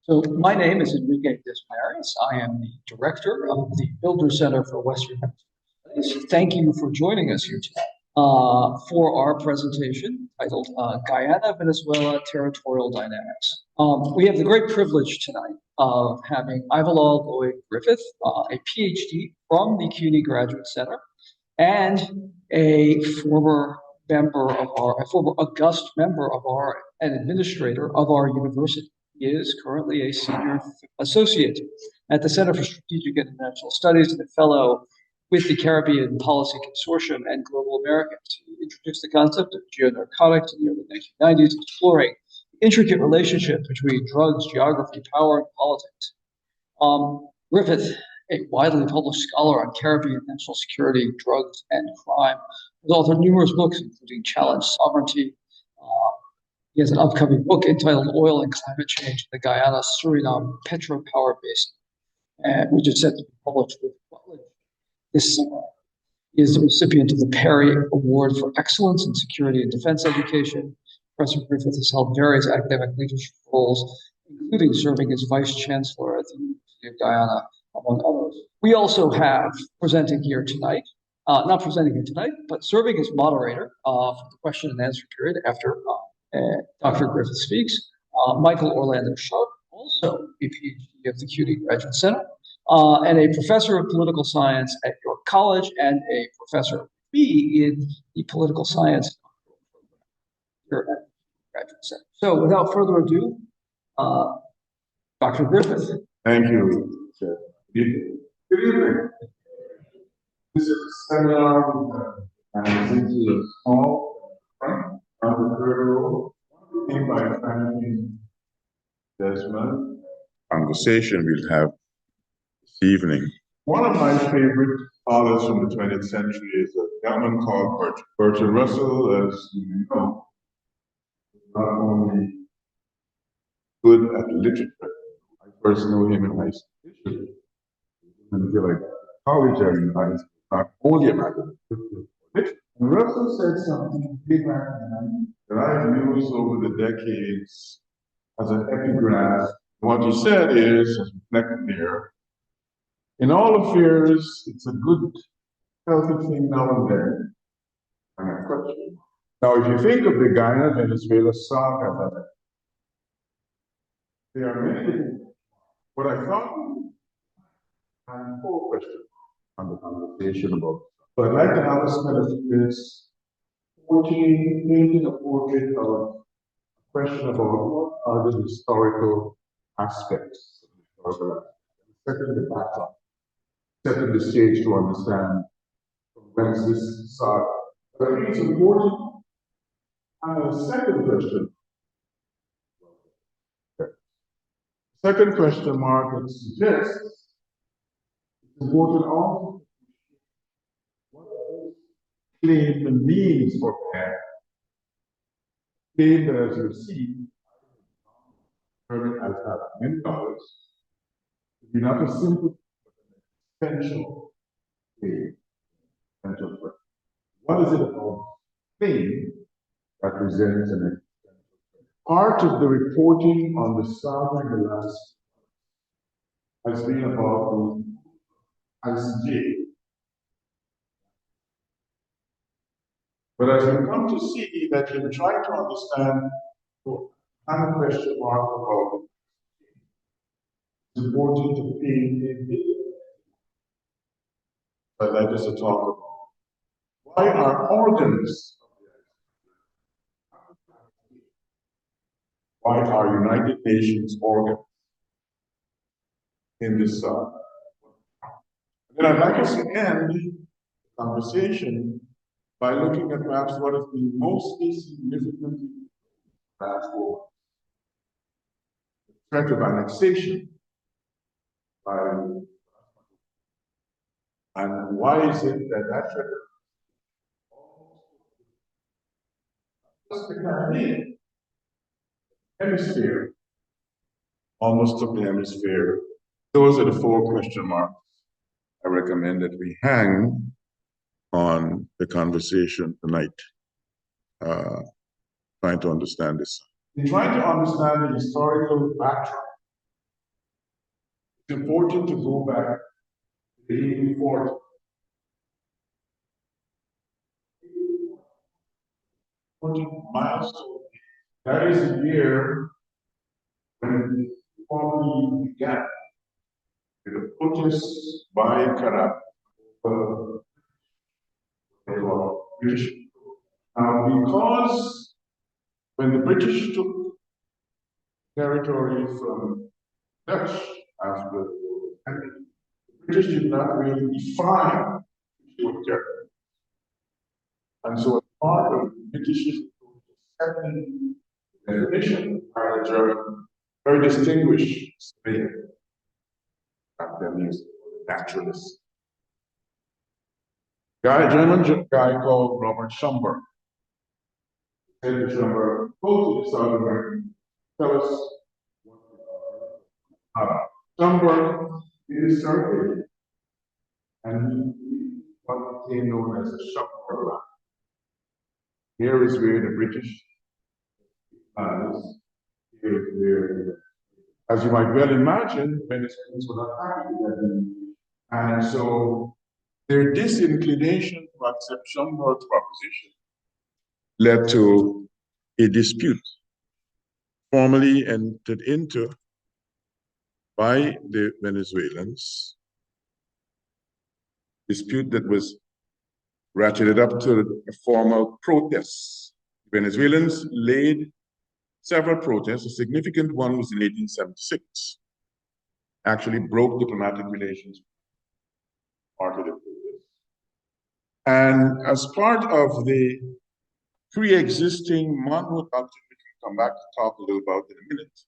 So my name is Enrique Desmarais. I am the director of the Builder Center for Western Studies. Thank you for joining us here today for our presentation titled Guyana-Venezuela Territorial Dynamics. We have the great privilege tonight of having Ivelaw Lloyd Griffith, a PhD from the CUNY Graduate Center, and a former august member of an administrator of our university. He is currently a senior associate at the Center for Strategic International Studies and a fellow with the Caribbean Policy Consortium and Global Americans. He introduced the concept of geonarcotics in the early 1990s, exploring the intricate relationship between drugs, geography, power, and politics. Griffith, a widely published scholar on Caribbean national security, drugs, and crime, has authored numerous books, including Challenge Sovereignty. He has an upcoming book entitled Oil and Climate Change in the Guyana-Suriname Petropower Basin, which is set to be published with Rutledge this summer. He is the recipient of the Perry Award for Excellence in Security and Defense Education. Professor Griffith has held various academic leadership roles, including serving as Vice Chancellor at the University of Guyana, among others. We also have presenting here tonight, not presenting here tonight, but serving as moderator for the question and answer period after Dr. Griffith speaks, Michael Orlando Sharpe, also a PhD of the CUNY Graduate Center, and a professor of political science at York College and a professor in the political science program here at the Graduate Center. So without further ado, Dr. Griffith. Thank you, Chair. Good evening. This is a seminar and it's into a small front on the third row. One by thanking Desmond. Conversation we'll have this evening. One of my favorite authors from the 20th century is a gentleman called Bertrand Russell, as you know, not only good at literature. I first knew him in high school. Until I college and I was not only about it. And Russell said something that I've used over the decades as an epigraph. What he said is, as reflected there, in all affairs, it's a good, healthy thing now and then. And a question. Now, if you think of the Guyana-Venezuela saga, there are many things. What I thought, and four questions on the conversation about. So I'd like to have us spend a few minutes painting a portrait of a question about what are the historical aspects of the historical aspects. Setting the background, setting the stage to understand from whence this started. But I think it's important. And the second question. Second question mark, it suggests it's important also what claim means for care. Claim that, as you see, as have many dollars, to be not a simple but an essential claim. What is it about claim that presents an existential? Part of the reporting on the saga in the last has been about the ICJ. But as we come to see that in trying to understand the kind of question mark about it, it's important to paint a picture. I'd like us to talk about why are organs, why are United Nations organs in this saga? Then I'd like us to end the conversation by looking at perhaps what has been mostly significant last war. The threat of annexation and why is it that that threat almost the Caribbean hemisphere almost took the hemisphere? Those are the four question marks I recommend that we hang on the conversation tonight, trying to understand this. In trying to understand the historical backdrop It's important to go back to the 1840s. Important milestone. That is the year when the formally began with the protests by Caracas, British. Now, because when the British took territory from Dutch after the British did not really define territory. And so as part of the British second definition by the German, very distinguished surveyor, back then used naturalist. German guy called Robert Schomburg. Said to Schomburg, go to the South American, tell us what Schomburg did a survey, and he what became known as the Schomburg line. Here is where the British is. Here is where, as you might well imagine, Venezuelans were not happy with that. And so their disinclination to accept Schomburg's proposition led to a dispute formally entered into by the Venezuelans, dispute that was ratcheted up to a formal protest. Venezuelans laid several protests. A significant one was in 1876. Actually broke diplomatic relations, part of the protest. And as part of the pre-existing Monroe Doctrine, which we'll come back to talk a little about in a minute,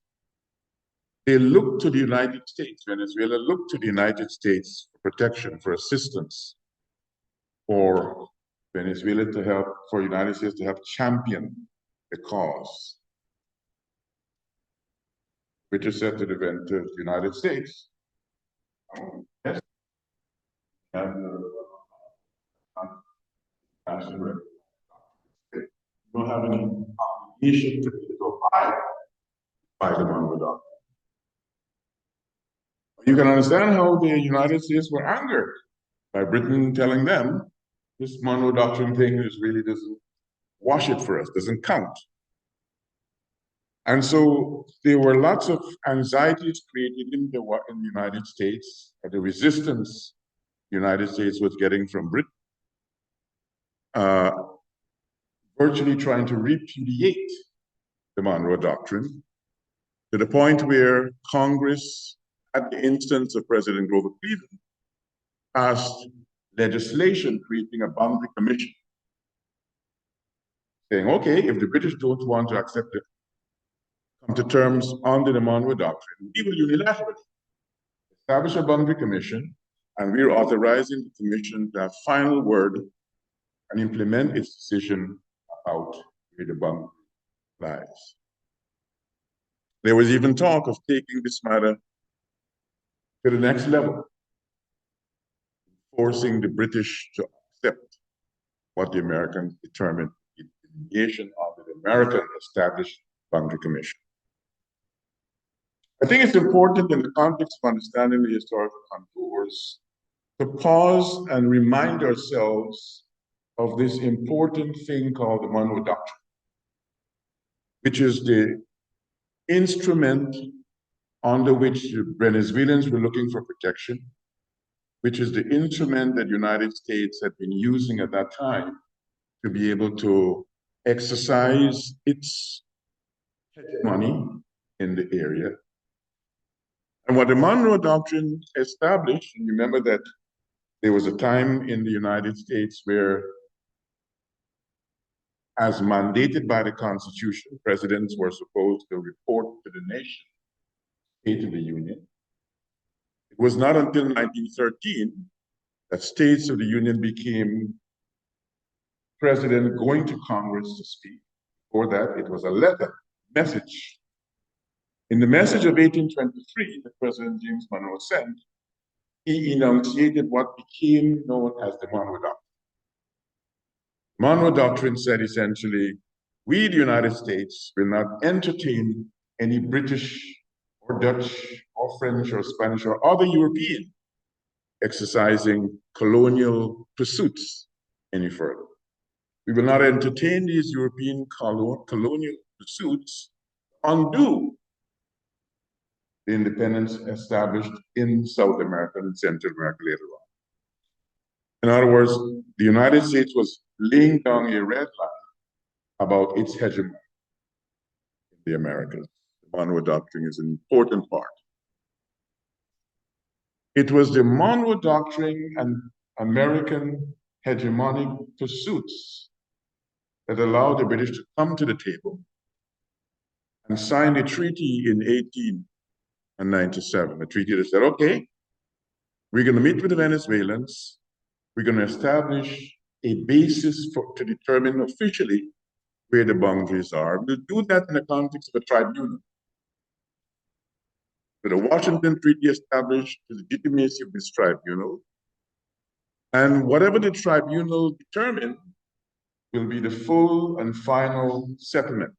they looked to the United States. Venezuela looked to the United States for protection, for assistance, for Venezuela to help, for the United States to help champion the cause. British said to the United States, yes, and you don't have any obligation to abide by the Monroe Doctrine. You can understand how the United States were angered by Britain telling them this Monroe Doctrine thing really doesn't wash it for us, doesn't count. And so there were lots of anxieties created in the United States, the resistance the United States was getting from Britain, virtually trying to repudiate the Monroe Doctrine to the point where Congress, at the instance of President Grover Cleveland, passed legislation creating a boundary commission, saying, okay, if the British don't want to accept it, come to terms under the Monroe Doctrine, we will unilaterally establish a boundary commission, and we're authorizing the commission to have final word and implement its decision about where the boundary lies. There was even talk of taking this matter to the next level, forcing the British to accept what the Americans determined in the nation under the American established boundary commission. I think it's important in the context of understanding the historical contours to pause and remind ourselves of this important thing called the Monroe Doctrine, which is the instrument under which the Venezuelans were looking for protection, which is the instrument that the United States had been using at that time to be able to exercise its hegemony in the area. And what the Monroe Doctrine established, and remember that there was a time in the United States where, as mandated by the Constitution, presidents were supposed to report to the nation, State of the Union. It was not until 1913 that States of the Union became president going to Congress to speak. Before that, it was a letter, message. In the message of 1823 that President James Monroe sent, he enunciated what became known as the Monroe Doctrine. Monroe Doctrine said essentially, we, the United States, will not entertain any British or Dutch or French or Spanish or other European exercising colonial pursuits any further. We will not entertain these European colonial pursuits undo the independence established in South America and Central America later on. In other words, the United States was laying down a red line about its hegemony in the Americas. The Monroe Doctrine is an important part. It was the Monroe Doctrine and American hegemonic pursuits that allowed the British to come to the table and sign a treaty in 1897, a treaty that said, okay, we're going to meet with the Venezuelans, we're going to establish a basis to determine officially where the boundaries are. We'll do that in the context of a tribunal. So the Washington Treaty established the legitimacy of this tribunal, and whatever the tribunal determined will be the full and final settlement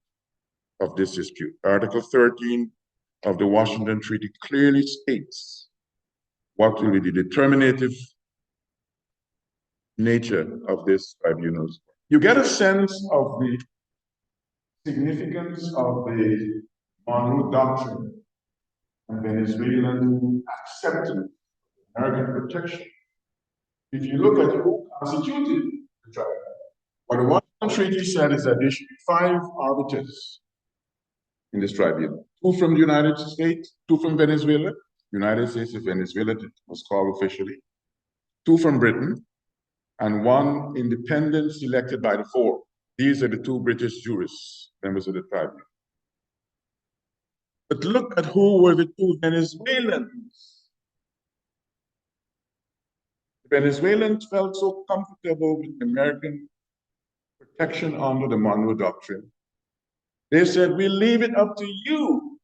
of this dispute. Article 13 of the Washington Treaty clearly states what will be the determinative nature of this tribunal. You get a sense of the significance of the Monroe Doctrine and Venezuelan acceptance of American protection. If you look at who constituted the tribunal, what the Washington Treaty said is that there should be 5 arbiters in this tribunal. 2 from the United States, 2 from Venezuela. United States of Venezuela was called officially. 2 from Britain, and 1 independent selected by the 4. These are the 2 British jurists, members of the tribunal. But look at who were the 2 Venezuelans. The Venezuelans felt so comfortable with American protection under the Monroe Doctrine. They said, we leave it up to you,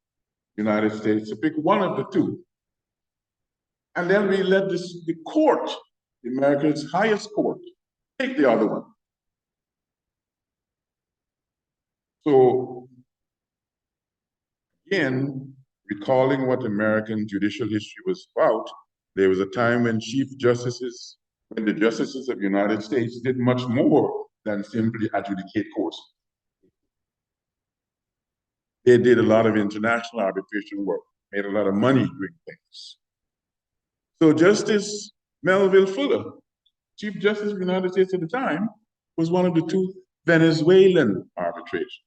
United States, to pick one of the 2. And then we let the court, America's highest court, take the other one. So, again, recalling what American judicial history was about, there was a time when the justices of the United States did much more than simply adjudicate causes. They did a lot of international arbitration work, made a lot of money doing things. So Justice Melville Fuller, Chief Justice of the United States at the time, was one of the 2 Venezuelan arbitration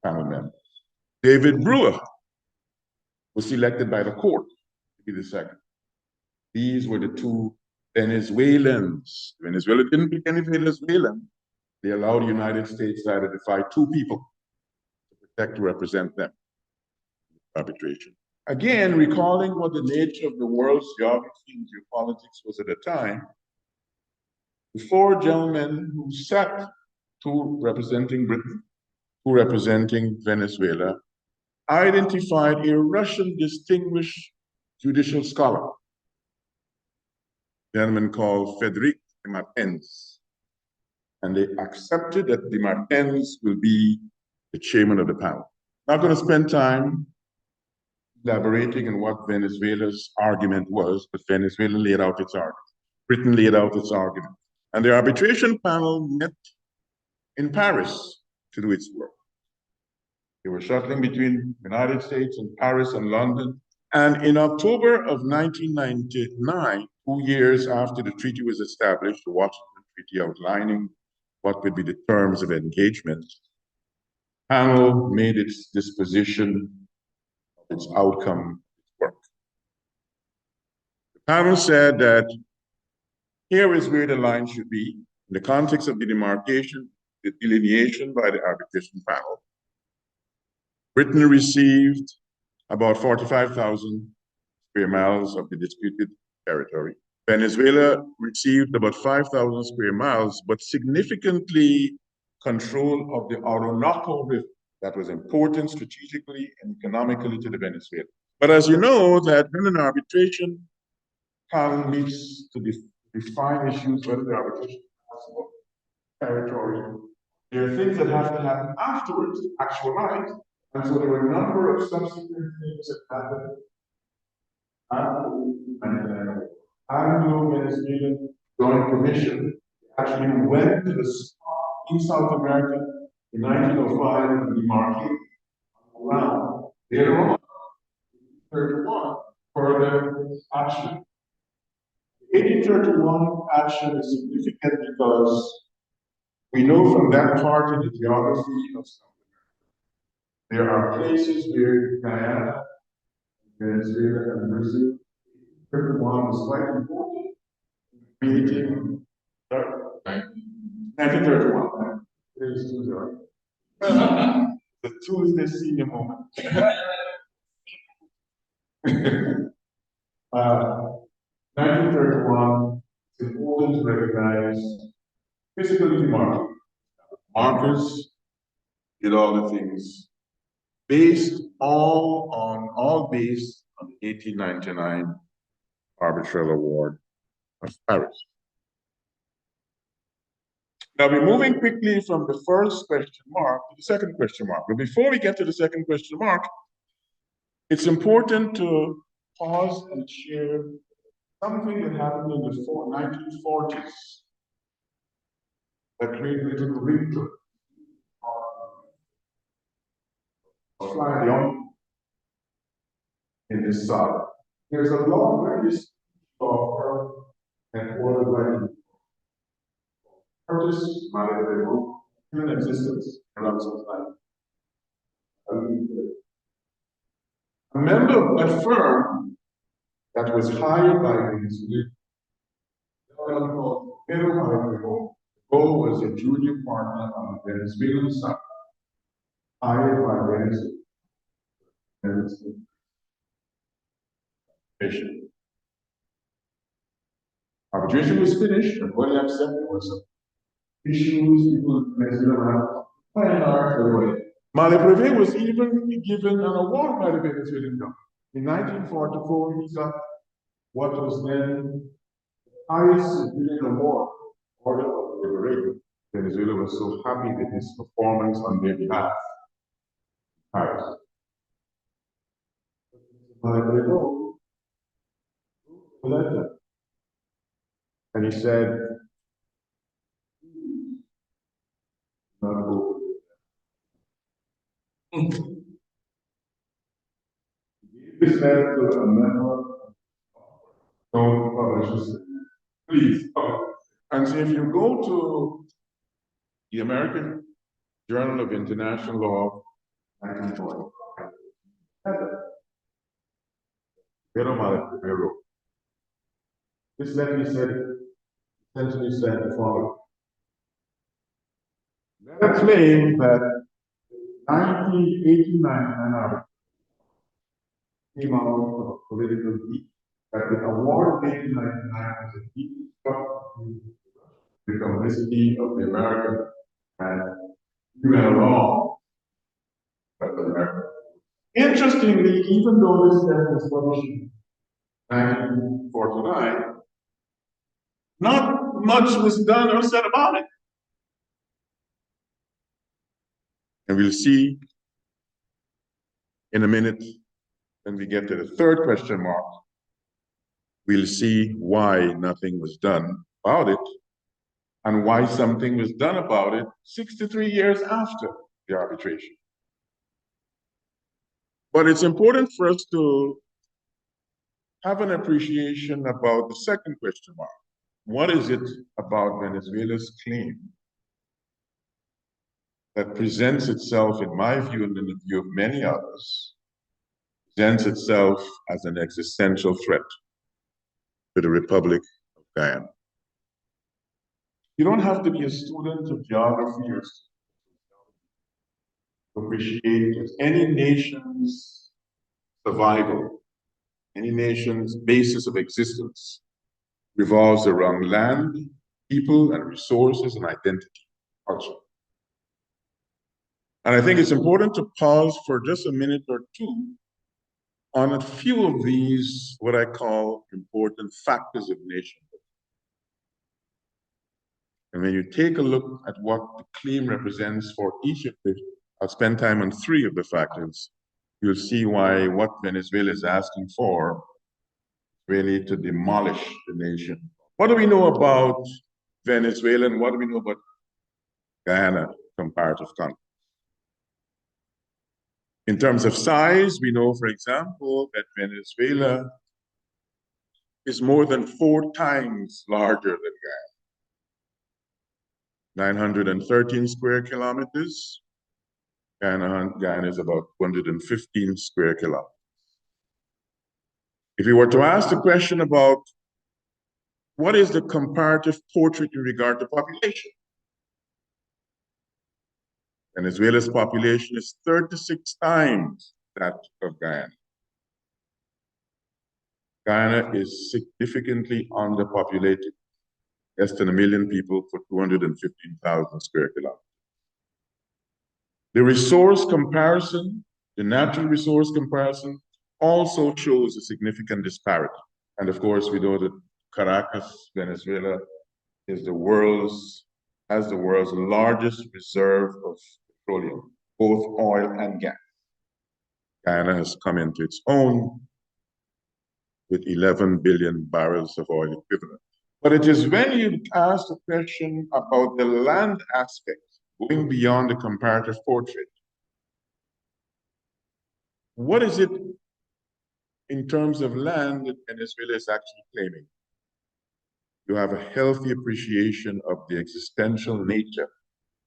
panel members. David Brewer was selected by the court to be the second. These were the 2 Venezuelans. Venezuela didn't pick any Venezuelan. They allowed the United States to identify 2 people to protect, to represent them in arbitration. Again, recalling what the nature of the world's geography and geopolitics was at the time, the 4 gentlemen who sat, 2 representing Britain, 2 representing Venezuela, identified a Russian distinguished judicial scholar, a gentleman called Frederic de Martens. And they accepted that de Martens will be the chairman of the panel. Not going to spend time elaborating on what Venezuela's argument was, but Venezuela laid out its argument. Britain laid out its argument. And the arbitration panel met in Paris to do its work. They were shuttling between the United States and Paris and London. And in October of 1999, 2 years after the treaty was established, the Washington Treaty outlining what would be the terms of engagement, the panel made its disposition of its outcome, its work. The panel said that here is where the line should be in the context of the demarcation, the delineation by the arbitration panel. Britain received about 45,000 square miles of the disputed territory. Venezuela received about 5,000 square miles, but significantly control of the Orinoco River. That was important strategically and economically to the Venezuela. But as you know, that when an arbitration panel meets to define issues, whether the arbitration is possible, territory, there are things that have to happen afterwards to actualize. And so there were a number of subsequent things that happened Anglo-Venezuelan Joint Commission actually went to in South America in 1905 and demarcated around later on, 1831, further action. 1831 action is significant because we know from that part in the geography of South America, there are places where Guyana, Venezuela, and Brazil, 1831 was quite important in creating 1931. There's the Tuesday senior moment. 1931, it's important to recognize physically markers. Markers did all the things all based on the 1899 arbitral award of Paris. Now we're moving quickly from the first question mark to the second question mark. But before we get to the second question mark, it's important to pause and share something that happened in the 1940s that created a little wrinkle flying in this saga. There's a long list of and ordered by Curtis Moderator in existence around some time. A member of a firm that was hired by Venezuela called Territorial. Go was a junior partner on the Venezuelan side, hired by Venezuela. Arbitration was finished, and what he accepted was issues people in Venezuela by and large. Moderator was even given an award by the Venezuelan government. In 1944, he got what was then the highest civilian award, Order of Liberator. Venezuela was so happy with his performance on their behalf. Paris. And he said, not over. This letter to a member, don't publish this. Please. And so if you go to the American Journal of International Law, 1940, this letter essentially said the following. Let us claim that 1989 an came out of a political deep, that the award of 1899 was a deep the complicity of the American and Ivelaw. Interestingly, even though this letter was published in 1949, not much was done or said about it. And we'll see in a minute when we get to the third question mark, we'll see why nothing was done about it and why something was done about it 63 years after the arbitration. But it's important for us to have an appreciation about the second question mark. What is it about Venezuela's claim that presents itself, in my view and in the view of many others, presents itself as an existential threat to the Republic of Guyana? You don't have to be a student of geography or to appreciate that any nation's survival, any nation's basis of existence revolves around land, people, and resources and identity, culture. And I think it's important to pause for just a minute or two on a few of these, what I call important factors of nationhood. And when you take a look at what the claim represents for each of the, I'll spend time on three of the factors, you'll see why what Venezuela is asking for is really to demolish the nation. What do we know about Venezuela and what do we know about Guyana comparative context? In terms of size, we know, for example, that Venezuela is more than 4 times larger than Guyana. 913 square kilometers. Guyana is about 215 square kilometers. If you were to ask the question about what is the comparative portrait in regard to population? Venezuela's population is 36 times that of Guyana. Guyana is significantly underpopulated, less than 1 million people for 215,000 square kilometers. The resource comparison, the natural resource comparison, also shows a significant disparity. And of course, we know that Caracas, Venezuela, has the world's largest reserve of petroleum, both oil and gas. Guyana has come into its own with 11 billion barrels of oil equivalent. But it is when you ask the question about the land aspect, going beyond the comparative portrait, what is it in terms of land that Venezuela is actually claiming? You have a healthy appreciation of the existential nature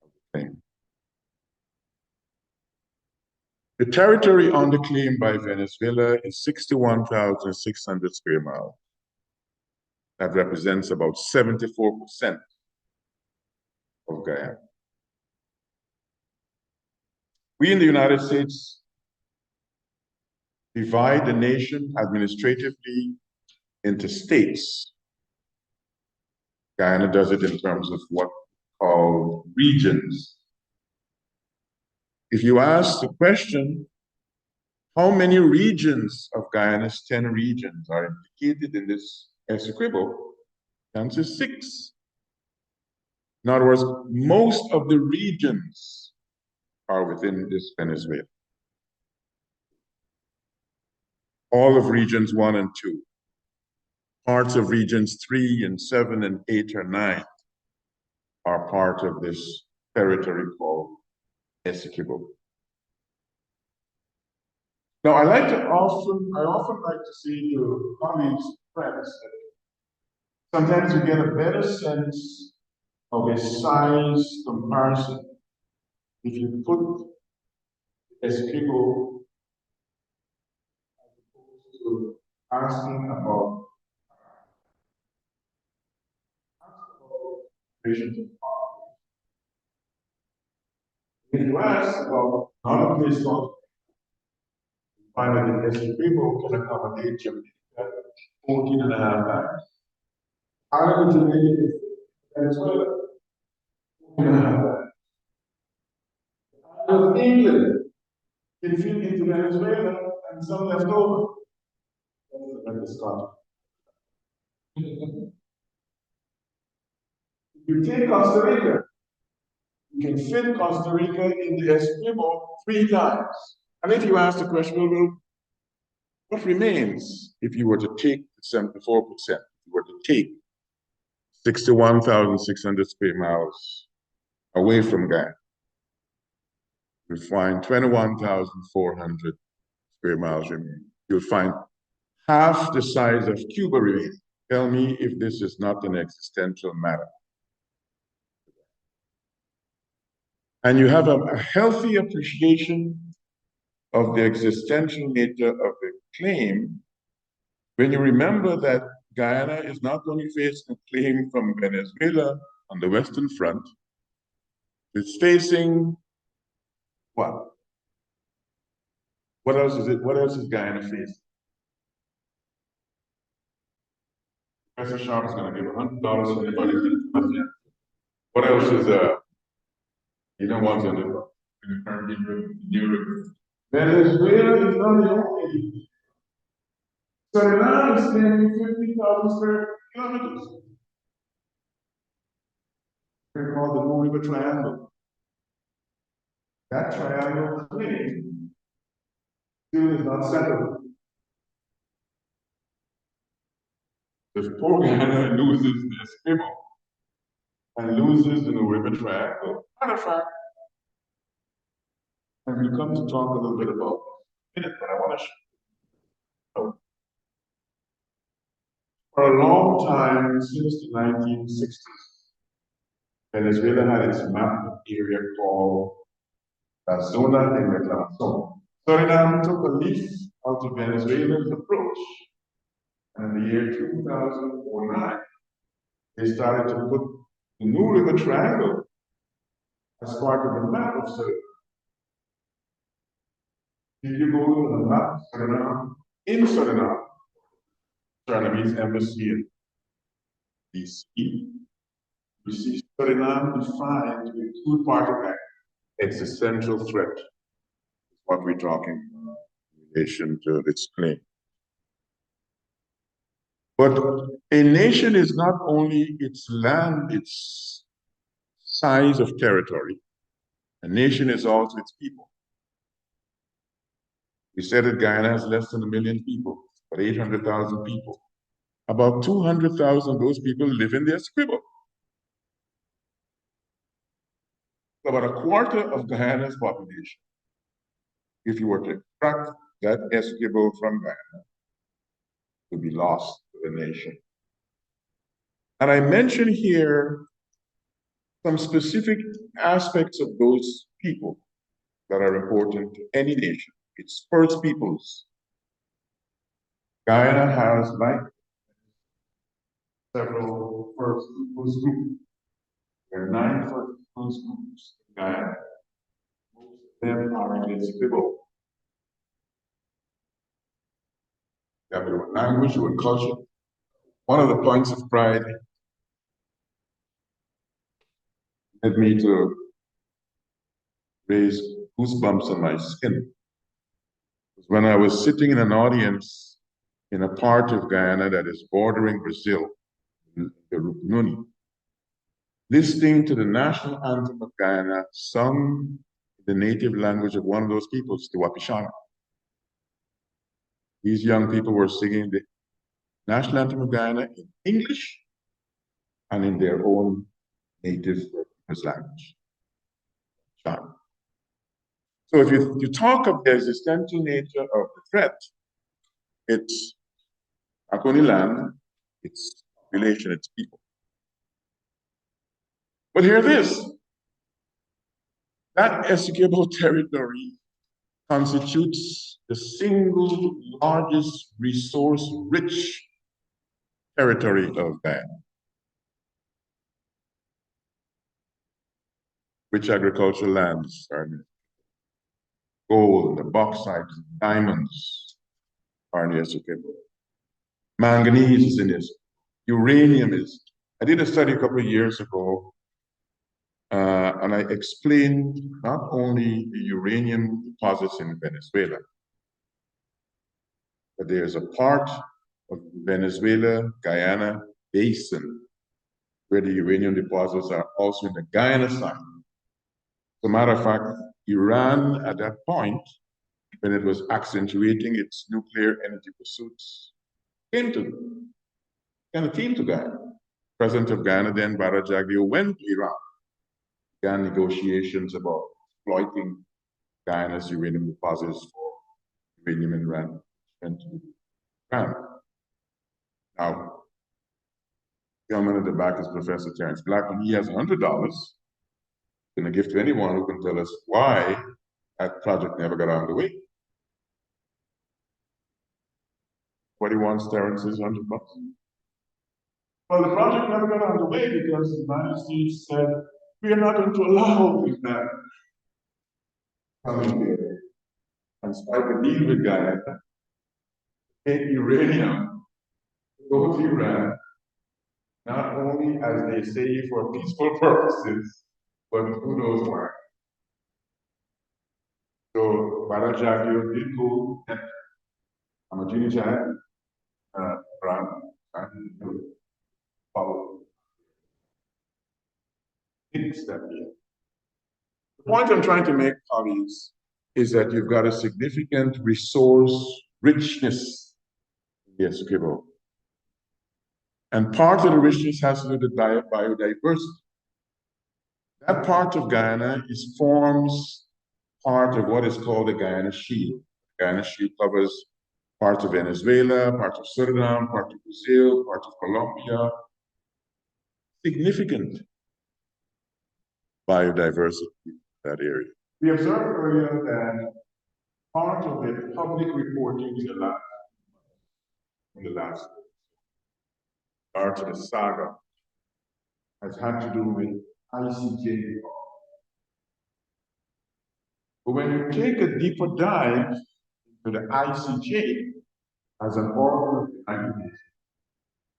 of the claim. The territory under claim by Venezuela is 61,600 square miles. That represents about 74% of Guyana. We in the United States divide the nation administratively into states. Guyana does it in terms of what we call regions. If you ask the question, how many regions of Guyana's 10 regions are indicated in this Essequibo? The answer is 6. In other words, most of the regions are within this Venezuela. All of regions 1 and 2. Parts of regions 3 and 7 and 8 or 9 are part of this territory called Essequibo. Now, I often like to say to colleagues, friends, that sometimes you get a better sense of a size comparison if you put Essequibo as opposed to asking about patients of poverty. If you ask about another place called, find that the Essequibo can accommodate Jamaica 14 and a half times. Ireland, Jamaica, Venezuela, 14 and a half times. Of England can fit into Venezuela and some left over. That's the Scotland. If you take Costa Rica, you can fit Costa Rica in the Essequibo 3 times. And if you ask the question, well, what remains if you were to take the 74%, if you were to take 61,600 square miles away from Guyana? You'll find 21,400 square miles remaining. You'll find half the size of Cuba remaining. Tell me if this is not an existential matter. And you have a healthy appreciation of the existential nature of the claim when you remember that Guyana is not only facing a claim from Venezuela on the Western Front, it's facing what? What else is it? What else is Guyana facing? Professor Sharpe is going to give $100 to anybody who can answer. What else is you don't want to know? Venezuela is not the only. Suriname is claiming 50,000 square kilometers. They're called the Blue River Triangle. That triangle claim still is not settled. If poor Guyana loses the Esquimalt and loses the New River Triangle, matter of fact, and we'll come to talk a little bit about it in a minute, but I want to show you. For a long time, since the 1960s, Venezuela had its map area called La Zona de Reclamación. Suriname took a leaf out of Venezuela's approach, and in the year 2009, they started to put the New River Triangle as part of the map of Suriname. If you go to the map of Suriname, in Suriname, Surinamese embassy in DC, you see Suriname defined to include part of that. It's a central threat, what we're talking about in relation to its claim. But a nation is not only its land, its size of territory. A nation is also its people. We said that Guyana has less than 1 million people, but 800,000 people. About 200,000 of those people live in the Esquimalt. About a quarter of Guyana's population, if you were to extract that Esquimalt from Guyana, would be lost to the nation. And I mention here some specific aspects of those people that are important to any nation. It's First Peoples. Guyana has, like several First Peoples groups. There are 9 First Peoples groups in Guyana. Most of them are in the Esquimalt. They have their own language, their own culture. One of the points of pride led me to raise goosebumps on my skin. When I was sitting in an audience in a part of Guyana that is bordering Brazil, the CUNY, listening to the national anthem of Guyana sung in the native language of one of those peoples, the Wapishana. These young people were singing the national anthem of Guyana in English and in their own native language. Sharpe. So if you talk of the existential nature of the threat, it's not only land, it's population, it's people. But hear this, that Esquimalt territory constitutes the single largest resource-rich territory of Guyana. Rich agricultural lands are in it. Gold, the bauxite, diamonds are in the Esquimalt. Manganese is in this. Uranium is. I did a study a couple of years ago, and I explained not only the uranium deposits in Venezuela, but there's a part of Venezuela, Guyana basin where the uranium deposits are also in the Guyana side. As a matter of fact, Iran at that point, when it was accentuating its nuclear energy pursuits, came to Guyana. President of Guyana then, Bara Jagdeo, went to Iran, began negotiations about exploiting Guyana's uranium deposits for uranium enrichment to Iran. Now, the gentleman in the back is Professor Terrence Black, and he has $100 going to give to anyone who can tell us why that project never got on the way. What he wants, Terrence's $100. Well, the project never got on the way because the United States said, we are not going to allow these men coming here and strike a deal with Guyana, take uranium, go to Iran, not only, as they say, for peaceful purposes, but who knows why. So, Bara Jagdeo did go at Amajini Jan, Iran, and follow. Step here. The point I'm trying to make, colleagues, is that you've got a significant resource richness in the Esquimalt. And part of the richness has to do with biodiversity. That part of Guyana forms part of what is called the Guyana Shield. Guyana Shield covers parts of Venezuela, parts of Suriname, part of Brazil, part of Colombia. Significant biodiversity in that area. We observed earlier that part of the public reporting in the last part of the saga has had to do with ICJ. But when you take a deeper dive into the ICJ as an organ of the United Nations,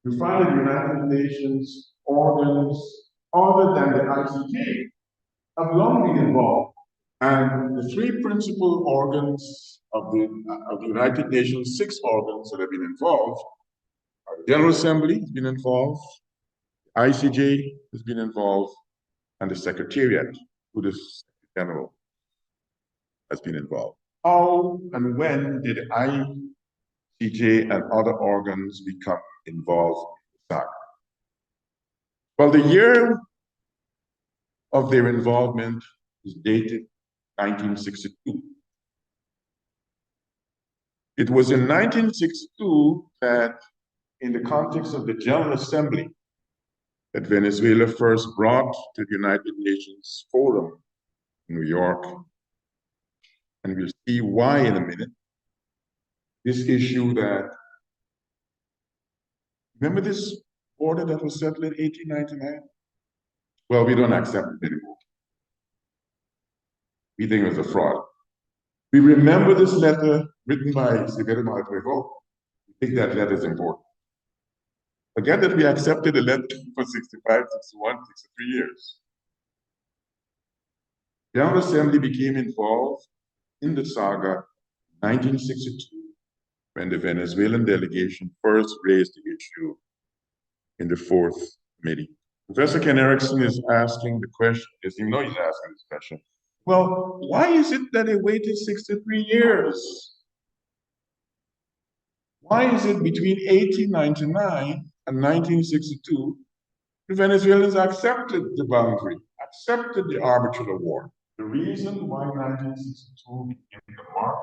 you find that the United Nations organs other than the ICJ have long been involved. And the three principal organs of the United Nations, 6 organs that have been involved, are the General Assembly has been involved, the ICJ has been involved, and the Secretariat, who the General has been involved. How and when did the ICJ and other organs become involved in the saga? Well, the year of their involvement is dated 1962. It was in 1962 that, in the context of the General Assembly, that Venezuela first brought to the United Nations Forum in New York, and we'll see why in a minute, this issue that, remember this order that was settled in 1899? Well, we don't accept it anymore. We think it was a fraud. We remember this letter written by Secretary Moderator. We think that letter is important. Forget that we accepted the letter for 65, 61, 63 years. The General Assembly became involved in the saga in 1962 when the Venezuelan delegation first raised the issue in the 4th committee. Professor Ken Erickson is asking the question, as you know he's asking this question, well, why is it that they waited 63 years? Why is it between 1899 and 1962, the Venezuelans accepted the boundary, accepted the arbitral award? The reason why 1962 became the mark,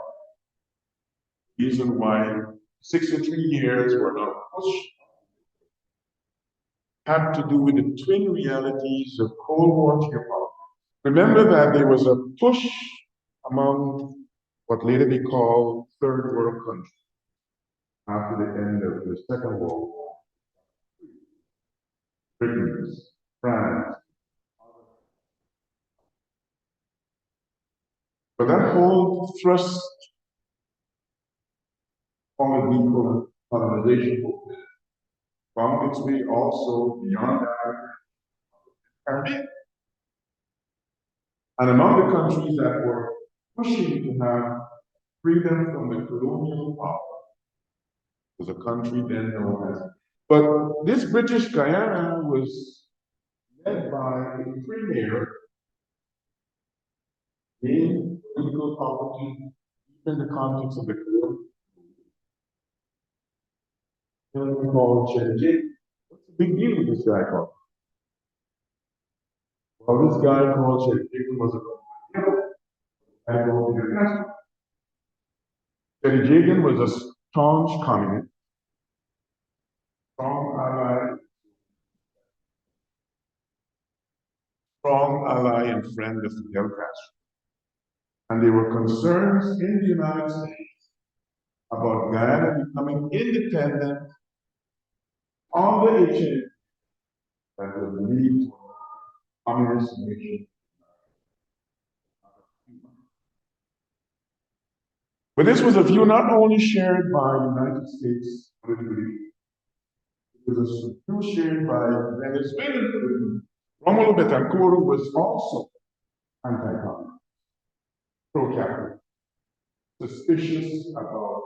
the reason why 63 years were not pushed, had to do with the twin realities of Cold War geopolitics. Remember that there was a push among what later be called third world countries after the end of the Second World War. Britain, France. But that whole thrust on the decolonization movement found its way also beyond that Caribbean. And among the countries that were pushing to have freedom from the colonial power was a country then known as. But this British Guyana was led by a premier named political property in the context of the colonial movement called Territorial. What's the big deal with this guy called? Well, this guy called Territorial was a international. Territorial was a staunch communist, strong ally and friend of Fidel Castro. And there were concerns in the United States about Guyana becoming independent on the HN that would lead to a communist nation. But this was a view not only shared by the United States politically, it was a view shared by Venezuelan politically. Romulo Betancourt was also anti-communist, pro-capitalist, suspicious about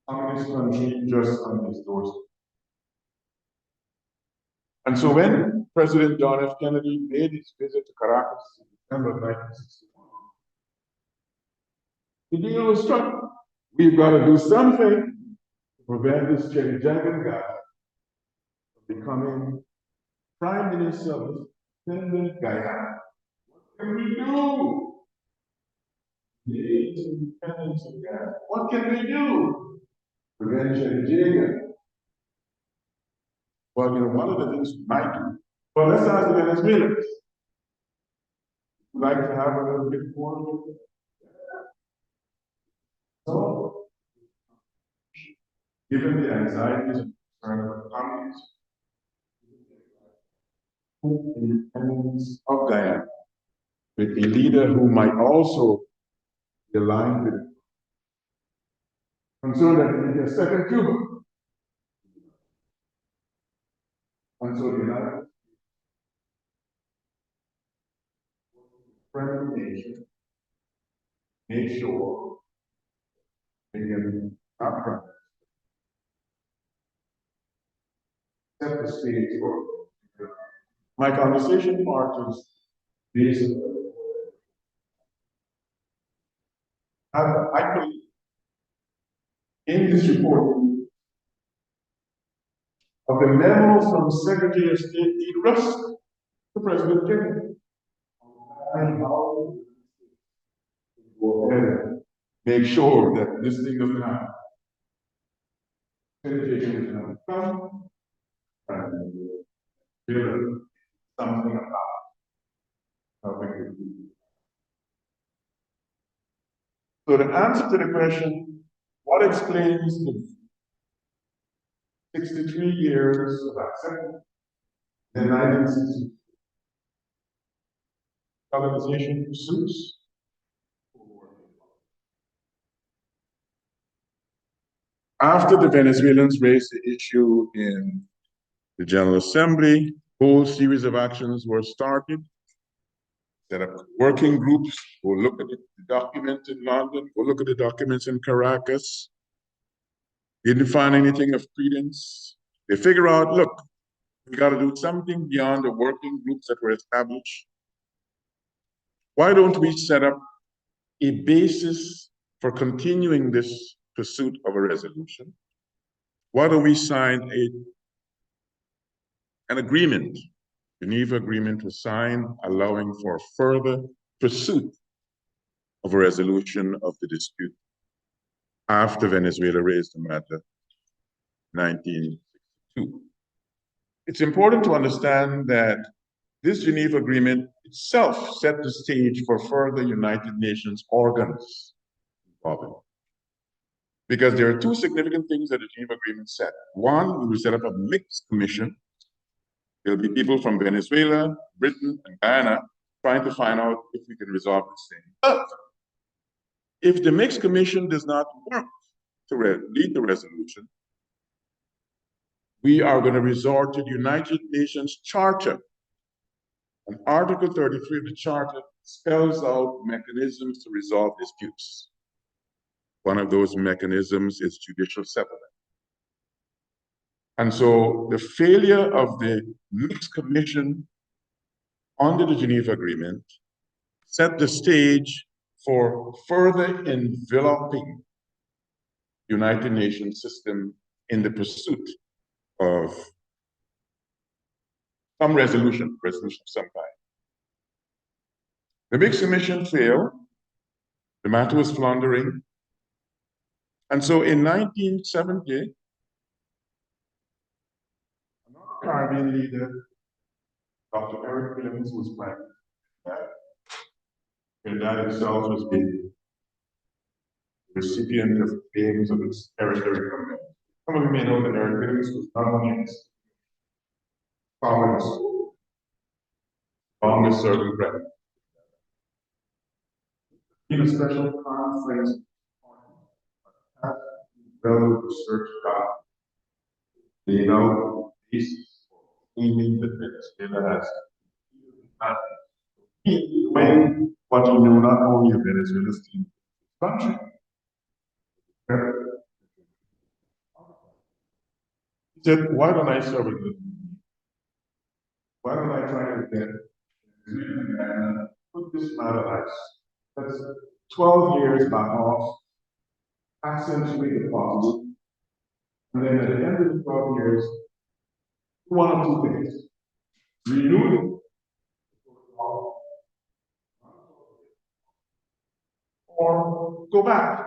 communist country just on his doorstep. And so when President John F. Kennedy made his visit to Caracas in December of 1961, the deal was struck. We've got to do something to prevent this Cherry Jagan guy becoming Prime Minister of independent Guyana. What can we do? The independence of Guyana. What can we do? Prevent Nigeria. Well, one of the things we might do. Well, let's ask the Venezuelans. Would like to have a little bit more. So, given the anxieties and concerns of communities, independence of Guyana, with a leader who might also be aligned with concern that we get a second Cuba. And so the United friendly nation make sure they can upfront set the stage for my conversation part is basically I believe in this report of the memo from Secretary of State D. Rusk to President Kennedy and how to go ahead and make sure that this thing doesn't happen. Intimidation is not come and build something about how we could do. So the answer to the question, what explains the 63 years of acceptance in 1960 colonization pursuits? After the Venezuelans raised the issue in the General Assembly, a whole series of actions were started. Set up working groups, go look at the documents in London, go look at the documents in Caracas. Didn't find anything of credence. They figure out, look, we got to do something beyond the working groups that were established. Why don't we set up a basis for continuing this pursuit of a resolution? Why don't we sign an agreement? Geneva Agreement was signed, allowing for further pursuit of a resolution of the dispute after Venezuela raised the matter in 1962. It's important to understand that this Geneva Agreement itself set the stage for further United Nations organs involvement. Because there are two significant things that the Geneva Agreement said. One, we will set up a mixed commission. There'll be people from Venezuela, Britain, and Guyana trying to find out if we can resolve this thing. But if the mixed commission does not work to lead the resolution, we are going to resort to the United Nations Charter. And Article 33 of the Charter spells out mechanisms to resolve disputes. One of those mechanisms is judicial settlement. And so the failure of the mixed commission under the Geneva Agreement set the stage for further enveloping the United Nations system in the pursuit of some resolution of some kind. The mixed commission failed. The matter was floundering. And so in 1970, another Caribbean leader, Dr. Eric Williams, was prime minister. And that itself has been the recipient of names of its territorial government. Some of you may know that Eric Williams was not only its longest serving president. In a special conference, well research job, laid out basis for aiming that Venezuela has when what you know not only of Venezuela's country. He said, why don't I serve with this? Why don't I try to get put this matter ice? That's 12 years back off, accentuate the possible. And then at the end of the 12 years, one of two things. Renew or go back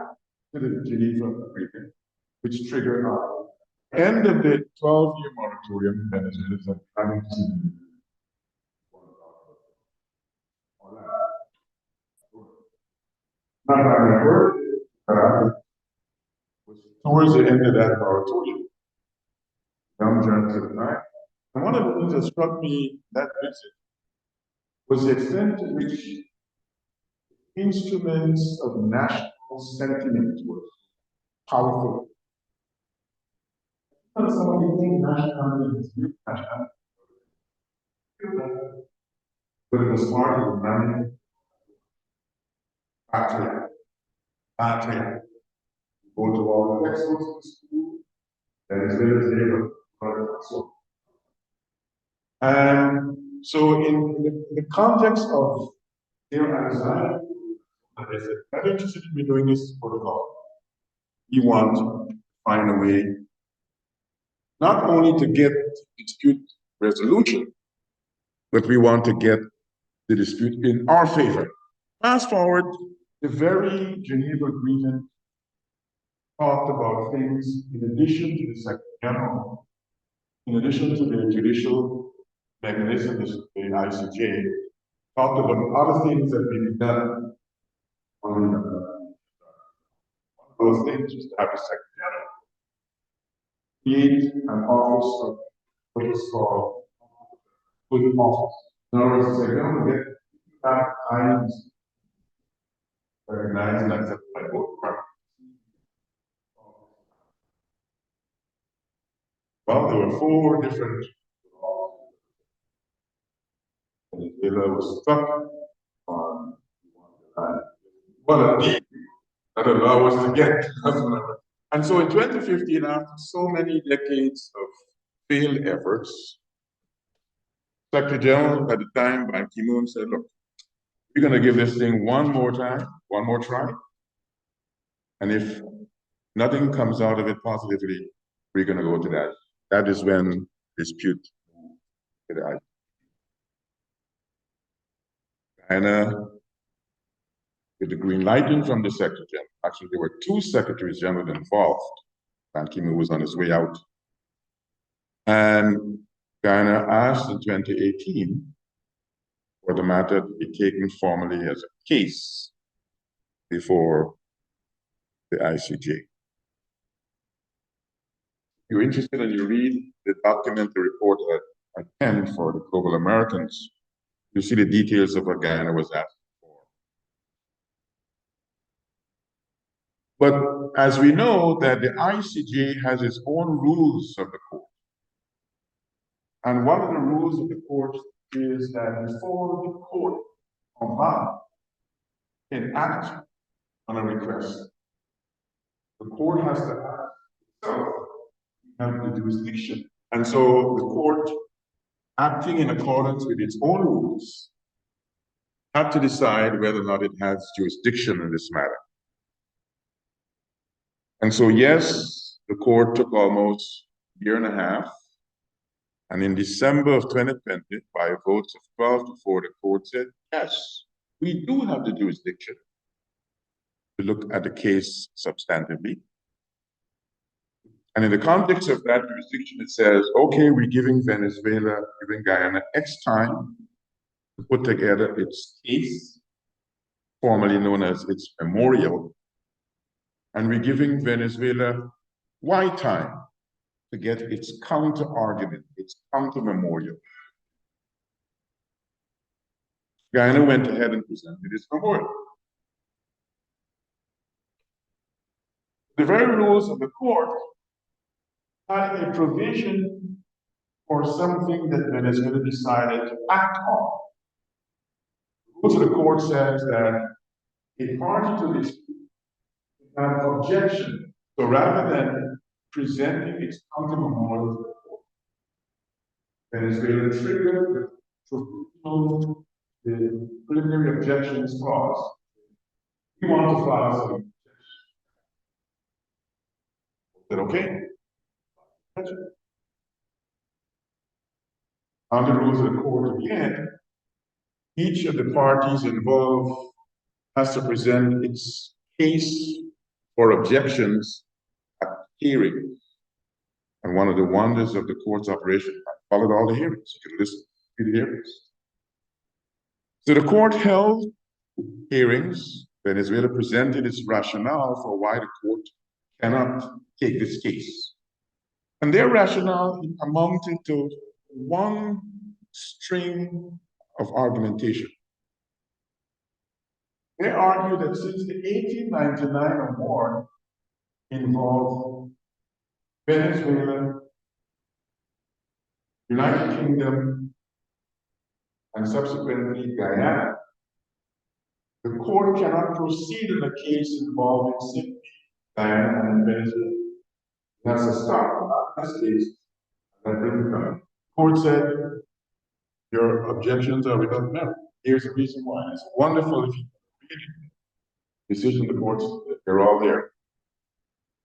to the Geneva Agreement, which triggered our end of the 12-year moratorium Venezuela is having to not I remember, was towards the end of that moratorium. Young John to the time. And one of the things that struck me that visit was the extent to which instruments of national sentiment were powerful. Somebody think nationality is new nationality. But it was part of the running patria. Go to all the textbooks in school, that is very so. And so in the context of their anxiety, I said, I'm interested in doing this protocol. We want to find a way not only to get dispute resolution, but we want to get the dispute in our favor. Fast forward, the very Geneva Agreement talked about things in addition to the Secretary General, in addition to the judicial mechanisms, the ICJ, talked about other things that may be done on those things, just to have a Secretary General create an office of what is called good office. In other words, it's like, don't get that times recognized and accepted by both parties. Well, there were 4 different laws. Venezuela was stuck on one of the that allowed us to get. And so in 2015, after so many decades of failed efforts, Secretary General at the time, Ban Ki-moon, said, look, we're going to give this thing one more time, one more try. And if nothing comes out of it positively, we're going to go to that. That is when dispute Guyana, with the green lighting from the Secretary General. Actually, there were 2 Secretaries General involved. Ban Ki-moon was on his way out. And Guyana asked in 2018 for the matter to be taken formally as a case before the ICJ. If you're interested and you read the documentary report that I penned for the Global Americans, you see the details of what Guyana was asked for. But as we know that the ICJ has its own rules of the court. And one of the rules of the court is that before the court can act on a request, the court has to act itself, have the jurisdiction. And so the court, acting in accordance with its own rules, had to decide whether or not it has jurisdiction in this matter. And so, yes, the court took almost a year and a half. And in December of 2020, by votes of 12 to 4, the court said, yes, we do have the jurisdiction to look at the case substantively. And in the context of that jurisdiction, it says, okay, we're giving Venezuela, giving Guyana X time to put together its case, formerly known as its memorial. And we're giving Venezuela Y time to get its counter-argument, its counter-memorial. Guyana went ahead and presented its memorial. The very rules of the court had a provision for something that Venezuela decided to act on. The rules of the court says that a party to this an objection. So rather than presenting its counter-memorial to the court, Venezuela triggered the preliminary objections clause. We want to file some objections. Is that okay? under the rules of the court again, each of the parties involved has to present its case or objections at hearing. And one of the wonders of the court's operation, I followed all the hearings. You can listen to the hearings. So the court held hearings. Venezuela presented its rationale for why the court cannot take this case. And their rationale amounted to one string of argumentation. They argue that since the 1899 award involved Venezuela, United Kingdom, and subsequently Guyana, the court cannot proceed in a case involving simply Guyana and Venezuela. It has to stop this case and bring it down. The court said, your objections are without merit. Here's the reason why. It's wonderful if you read the decision of the courts, they're all there.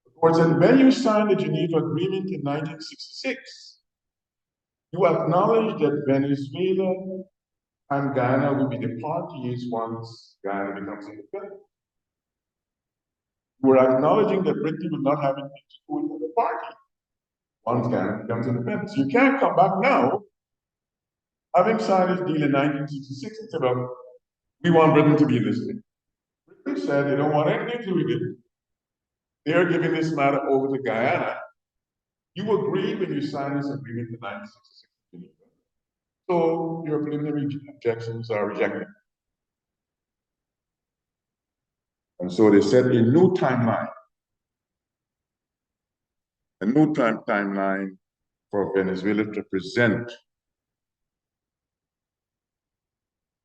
The court said, when you signed the Geneva Agreement in 1966, you acknowledged that Venezuela and Guyana will be the parties once Guyana becomes independent. You were acknowledging that Britain will not have anything to do with the party once Guyana becomes independent. So you can't come back now, having signed this deal in 1966, and say, well, we want Britain to be in this thing. Britain said they don't want anything to do with it. They're giving this matter over to Guyana. You agreed when you signed this agreement in 1966. So your preliminary objections are rejected. And so they set a new timeline. A new timeline for Venezuela to present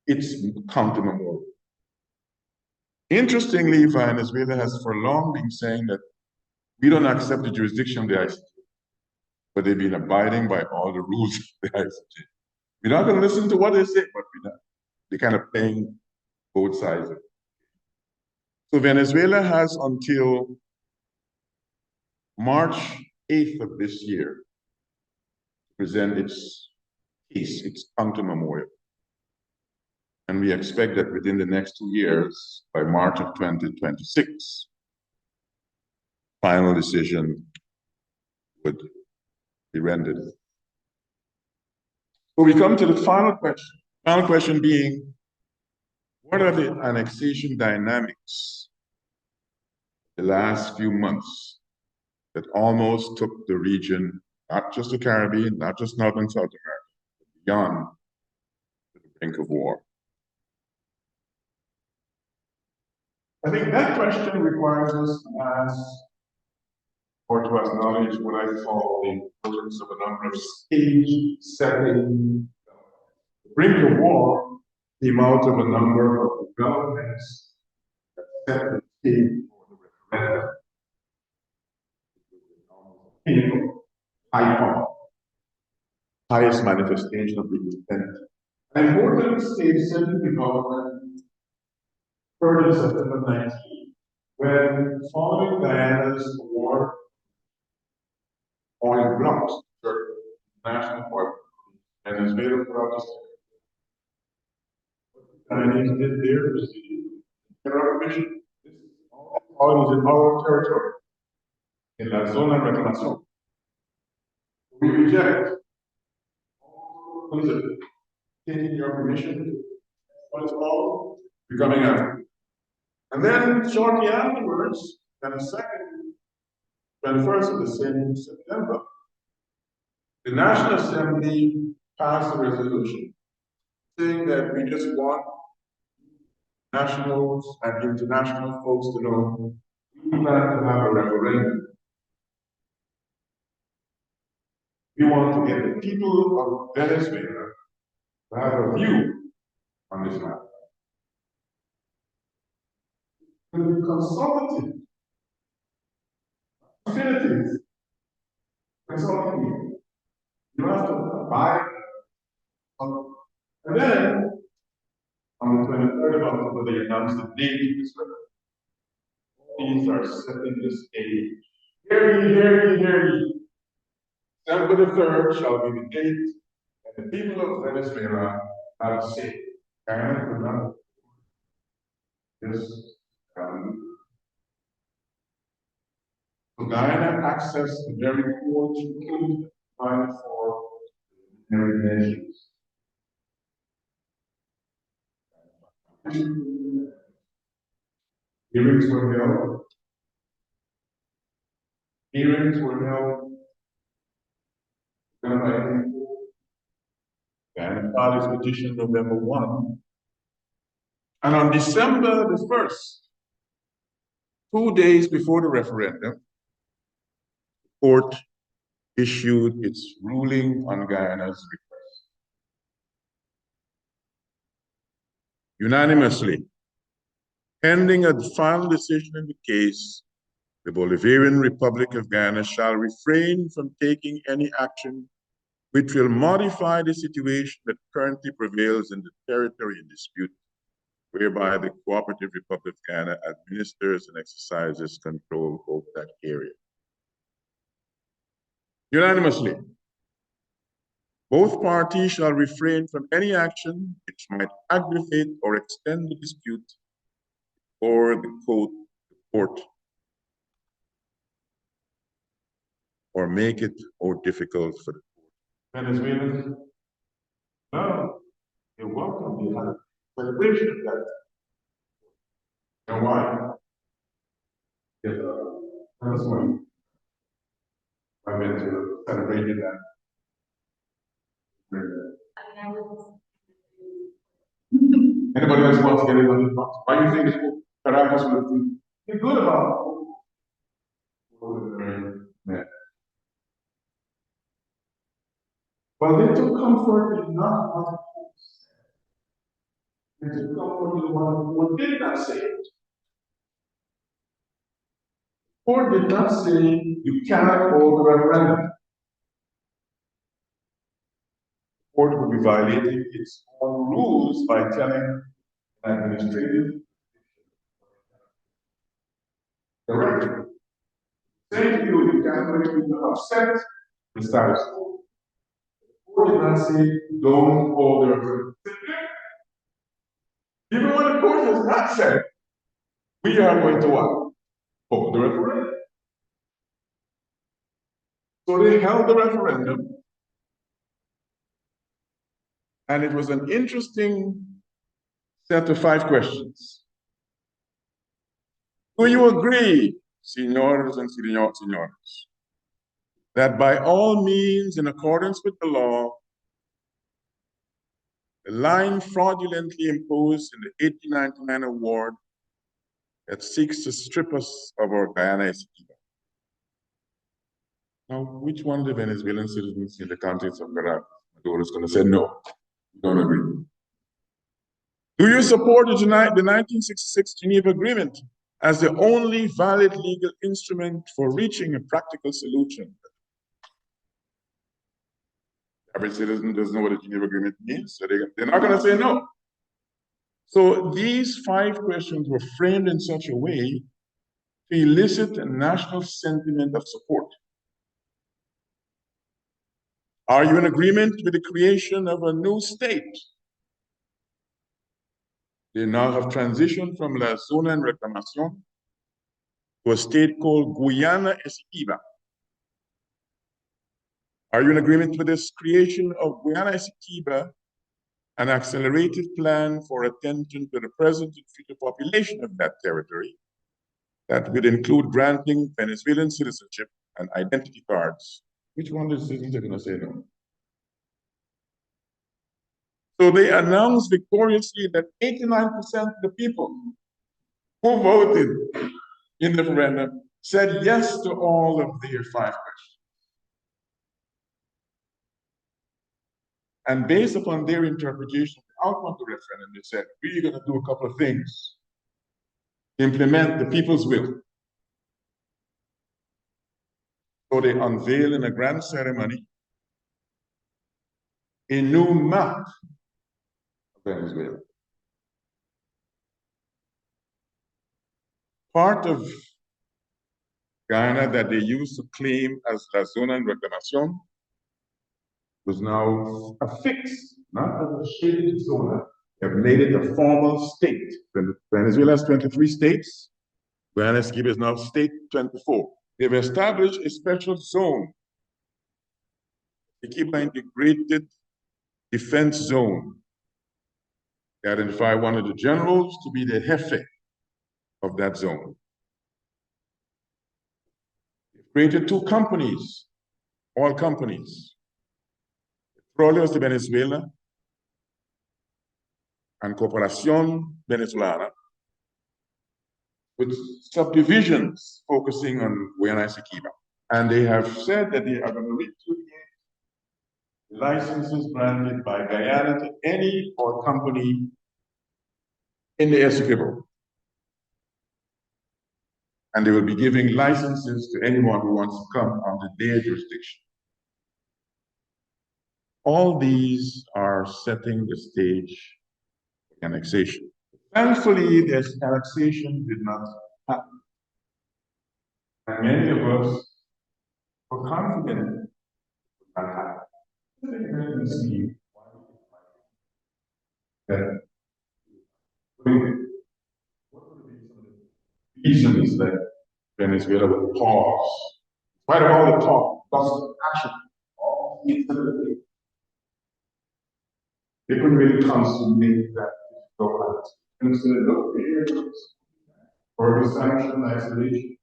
its counter memorial. Interestingly, Venezuela has for long been saying that we don't accept the jurisdiction of the ICJ, but they've been abiding by all the rules of the ICJ. We're not going to listen to what they say, but we're not. They're kind of playing both sides of it. So Venezuela has until March 8th of this year to present its case, its counter memorial. And we expect that within the next 2 years, by March of 2026, final decision would be rendered. So we come to the final question. Final question being, what are the annexation dynamics the last few months that almost took the region, not just the Caribbean, not just North and South America, but beyond to the brink of war? I think that question requires us to ask or to acknowledge what I call the importance of a number of stage setting. The brink of war came out of a number of developments that set the stage for the referendum. Painful, icon, highest manifestation of the intent. An important stage setting development occurred in September 19, when following Guyana's award, oil blocks, national oil, Venezuela brought us. Guyanese did their proceeding. Federal Commission, this oil is in our territory, in La Zona Reclamación. We reject all taking your permission, what it's called, becoming a. And then shortly afterwards, on the 21st of the same September, the National Assembly passed a resolution saying that we just want nationals and international folks to know we plan to have a referendum. We want to get the people of Venezuela to have a view on this matter. To be consultative, definitive, consulting. You have to abide. And then, on the 23rd of October, they announced the date of this referendum. These are setting the stage. Hear ye, hear ye, hear ye. December the 3rd shall be the date that The people of Venezuela have said Guyana could not just so Guyana accessed the very court to find for ordinary nations. Hearings were held. Hearings were held. Guyana filed its petition November 1. And on December the 1st, 2 days before the referendum, the court issued its ruling on Guyana's request. Unanimously, pending a final decision in the case, the Bolivarian Republic of Guyana shall refrain from taking any action which will modify the situation that currently prevails in the territory in dispute, whereby the Cooperative Republic of Guyana administers and exercises control over that area. Unanimously, both parties shall refrain from any action which might aggravate or extend the dispute or the court or make it more difficult for the court. Venezuelans, no, you're welcome. You have a celebration of that. And why? Because that's why I went to celebrate that. Anybody else wants to get in on this box? Why do you think this Caracas would be good about it? Well, they took comfort in not what they took comfort in what did not say it. Court did not say you cannot hold a referendum. The court would be violating its own rules by telling an administrative director, saying to you, you can't upset the status quo. The court did not say don't hold the referendum. Even when the court has not said, we are going to what? Hold the referendum. So they held the referendum, and it was an interesting set of 5 questions. Do you agree, senors and senores, that by all means, in accordance with the law, the line fraudulently imposed in the 1899 award that seeks to strip us of our Guyana Essequiba? Now, which one of the Venezuelan citizens in the context of Maduro is going to say no? We don't agree. Do you support the 1966 Geneva Agreement as the only valid legal instrument for reaching a practical solution? Every citizen doesn't know what the Geneva Agreement means, so they're not going to say no. So these 5 questions were framed in such a way to elicit a national sentiment of support. Are you in agreement with the creation of a new state? They now have transitioned from La Zona en Reclamación to a state called Guyana-Essequiba. Are you in agreement with this creation of Guyana-Essequiba, an accelerated plan for attention to the present and future population of that territory that would include granting Venezuelan citizenship and identity cards? Which one of the citizens are going to say no? So they announced victoriously that 89% of the people who voted in the referendum said yes to all of their 5 questions. And based upon their interpretation of the outcome of the referendum, they said, we're going to do a couple of things. Implement the people's will. So they unveiled in a grand ceremony a new map of Venezuela. Part of Guyana that they used to claim as La Zona en Reclamación was now affixed, not as a shaded zone. They have made it a formal state. Venezuela has 23 states. Guyana is now state 24. They've established a special zone, the Essequibo Integrated Defense Zone. They identify one of the generals to be the jefe of that zone. They've created two companies, oil companies, Territorial de Venezuela and Corporación Venezolana, with subdivisions focusing on Guyana Essequibo. And they have said that they are going to repudiate licenses granted by Guyana to any oil company in the Essequibo. And they will be giving licenses to anyone who wants to come under their jurisdiction. All these are setting the stage for annexation. Thankfully, this annexation did not happen. And many of us were confident it would not happen. Let me see that what would be some of the reasons that Venezuela would pause, in spite of all the talk, lots of action, all the instability. They couldn't really consummate that difficult act. And so, no fears or the sanction isolation.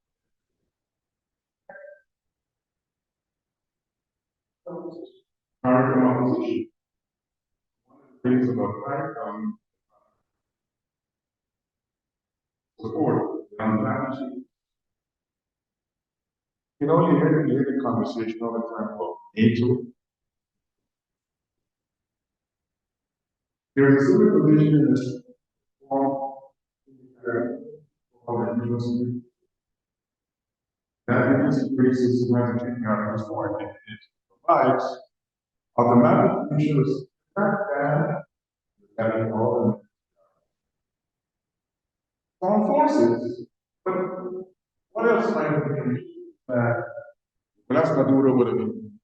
American opposition. One of the things about American support on that, you know, you hear the conversation all the time about NATO. There is a similar provision in this form that increases when taking out this point. It provides automatic measures that having all armed forces. But what else might have been that Maduro would have been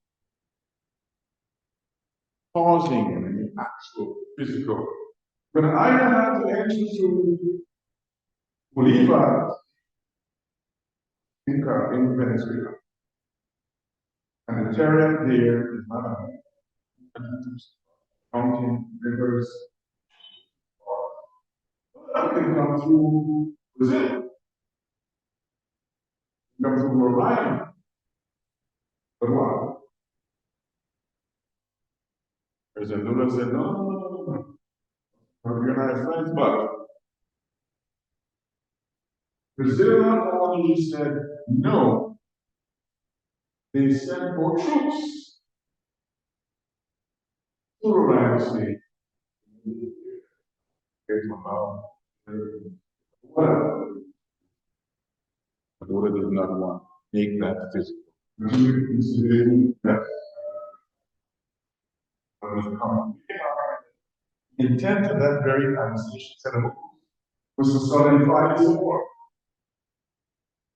causing the actual physical? But I have to enter through Bolivar in Venezuela. And the terrain there is not a mountain, rivers, or can come through Brazil, come through Orion. But what? President Lula said, no. You're not friends, but Brazil not only said no, they sent more troops to Orion State. Well, Maduro did not want to make that physical. The intent of that very annexation was to solidify this war.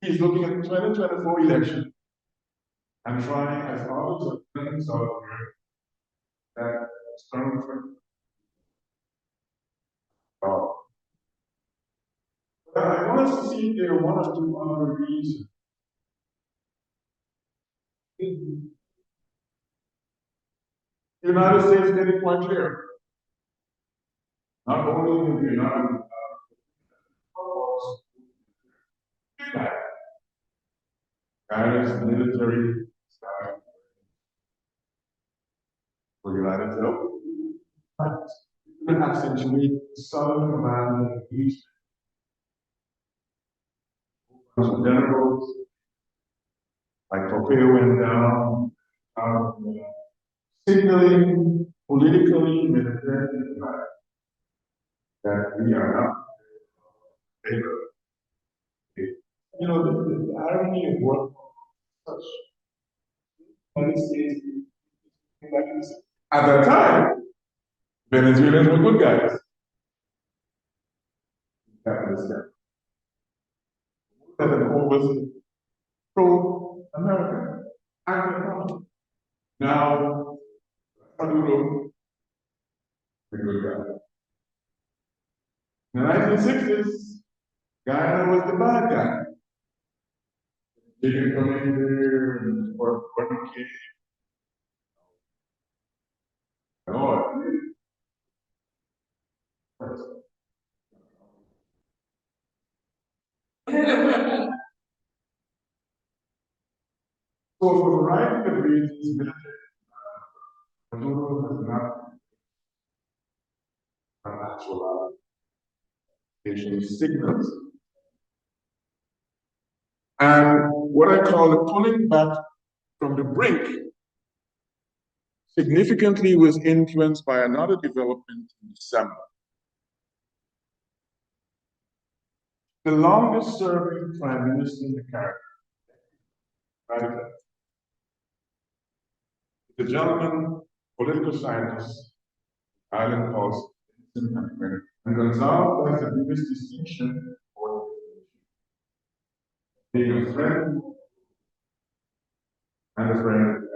He's looking at the 2024 election and trying as others of things out there that external threat. But I want us to see if there are one or two other reasons. The United States made it quite clear. Not only in the United States, Guyana's military style for United States. It accentuate Southern Command and East. Generals like Pompeo went down, signaling politically, militarily, that we are not favor. You know, the irony of what such United States at that time, Venezuelans were good guys. That the whole was pro-American. Now, Maduro, the good guy. In the 1960s, Guyana was the bad guy. They can come in there and work kids. Oh, so for a variety of reasons, Maduro has not actualized facial signals. And what I call the pulling back from the brink significantly was influenced by another development in December. The longest serving prime minister in the Caribbean, the gentleman, political scientist, island called and Gonzalo has the biggest distinction for being a friend and a friend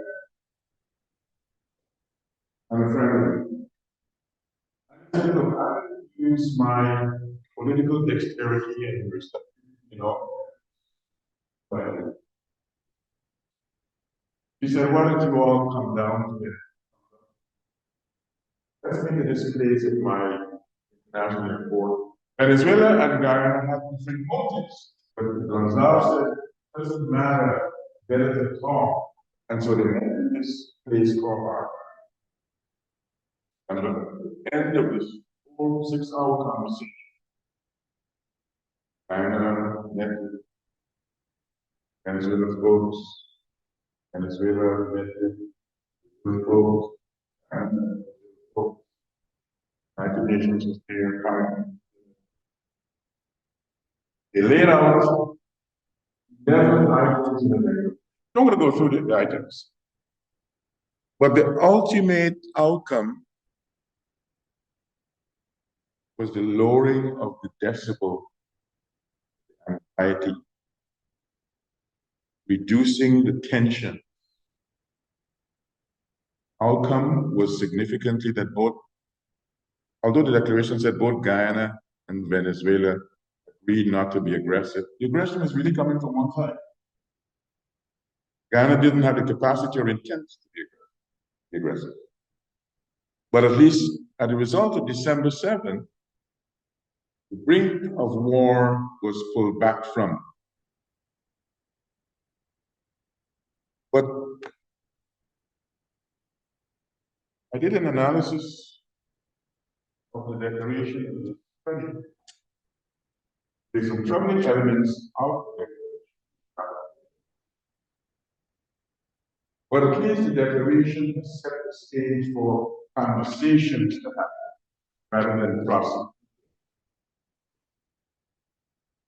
and a friend. I said, look, I use my political dexterity and respect, but he said, why don't you all come down to it? Let's make a display at my national airport. Venezuela and Guyana have different motives, but Gonzalo said, it doesn't matter, better to talk. And so they met this place called Sharpe. And at the end of this 4-6 hour conversation, Guyana met Venezuela's folks, Venezuela met the folks, and folks. United Nations was there, coming. They laid out 11 items in the menu. I'm going to go through the items. But the ultimate outcome was the lowering of the decibel anxiety, reducing the tension. Outcome was significantly that although the declaration said both Guyana and Venezuela agreed not to be aggressive, the aggression is really coming from one side. Guyana didn't have the capacity or intent to be aggressive. But at least as a result of December 7, the brink of war was pulled back from. But I did an analysis of the declaration of the study. There's some troubling elements out there. But at least the declaration set the stage for conversations to happen rather than process.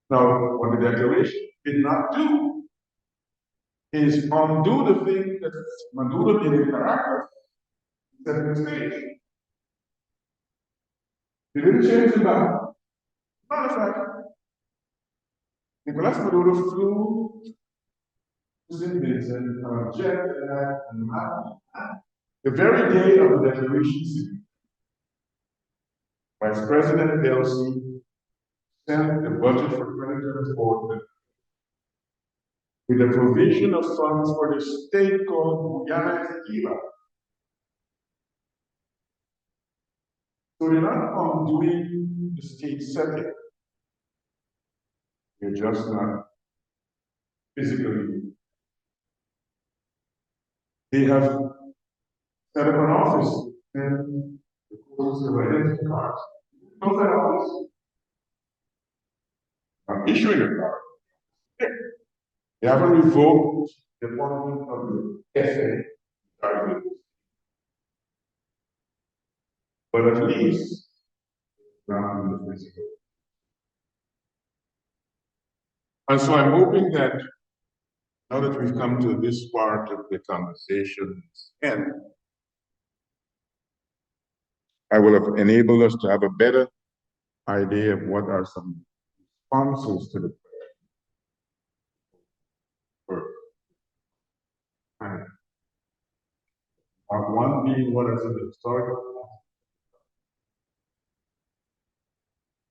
Now, what the declaration did not do is undo the thing that Maduro did in Caracas, set the stage. They didn't change the map. Matter of fact, Nicolas Maduro flew in jet and the very day of the declaration, Vice President Delcy sent the budget for 2024 with a provision of funds for the state called Guyana-Venezuela. So they're not undoing the state setting. They're just not physically. They have set up an office and the courses of identity cards. Close that office. I'm issuing a card. They haven't revoked the appointment of the SA. But at least, not in the physical. And so I'm hoping that now that we've come to this part of the conversation's end, I will have enabled us to have a better idea of what are some responses to the prayer. One being what is in the historical.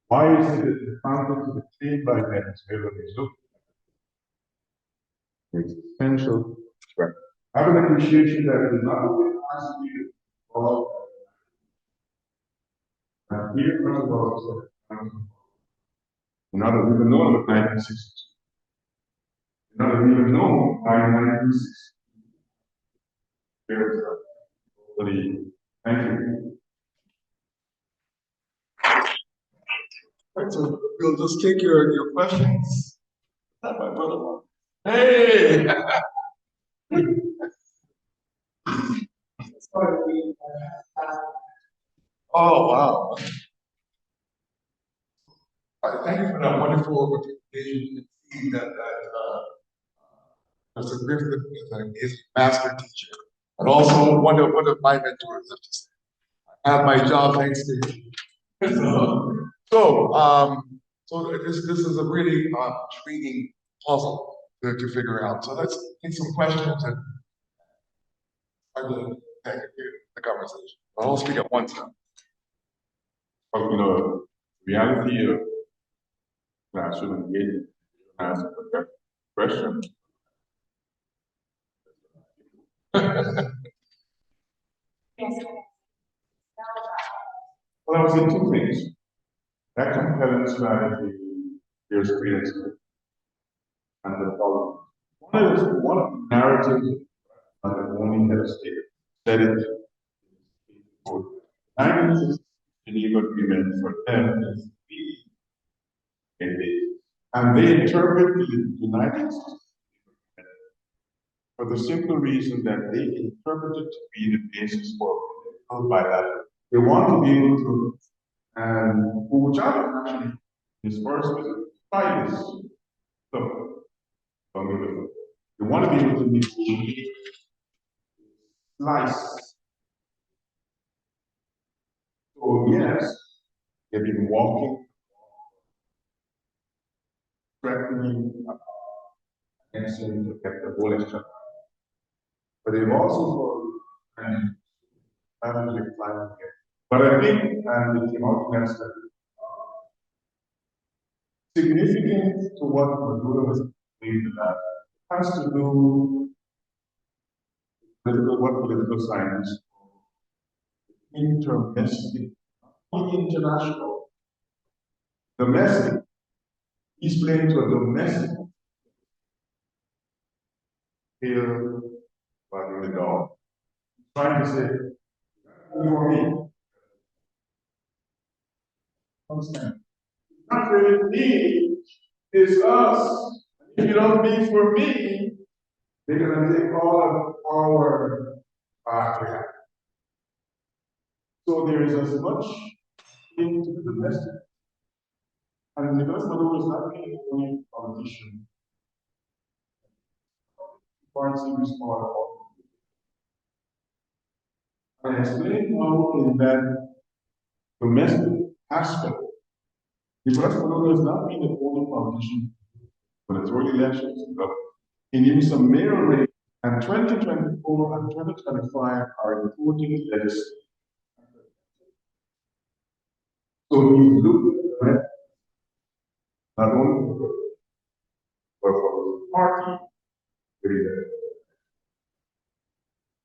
Why is it that the context of the claim by Venezuela is looked at? It's essential. Right. I have an appreciation that it is not only constituted of here, first of all, another even known of 1960s. Another even known by 1960s. Thank you. Right, so we'll just take your questions. Not my brother. Hey! Oh, wow. Thank you for that wonderful presentation. You can see that Mr. Griffith is a master teacher, and also one of my mentors. I have my job thanks to him. So this is a really intriguing puzzle to figure out. So let's take some questions and try to take the conversation. I'll speak at one time. But you know, reality of classroom engagement has a question. Well, I would say two things. That compelling strategy, there's creativity, and the following. One of the narratives that the only head of state said it for 1960 Geneva Agreement for them is and they interpret the United States for the simple reason that they interpret it to be the basis for political bilateral. They want to be able to, and Ujala actually, his first visit, try this. So, they want to be able to negotiate, slice. So yes, they've been walking, threatening, and saying to get the whole extra. But they've also family climate here. But I think, and it came out next that significant to what Maduro was saying that has to do with what political science intermestic, international, domestic. He's playing to a domestic here by the dog. Trying to say, for me. Understand? Not really me, it's us. If you don't be for me, they're gonna take all of our back. So there is as much into the domestic. And because Maduro is not being the only politician, foreign serious part of I explained how in that domestic aspect, because Maduro has not been the only politician for the 20 elections, he needs some mayor race, and 2024 and 2025 are important legislation. So he looked at not only but for the party,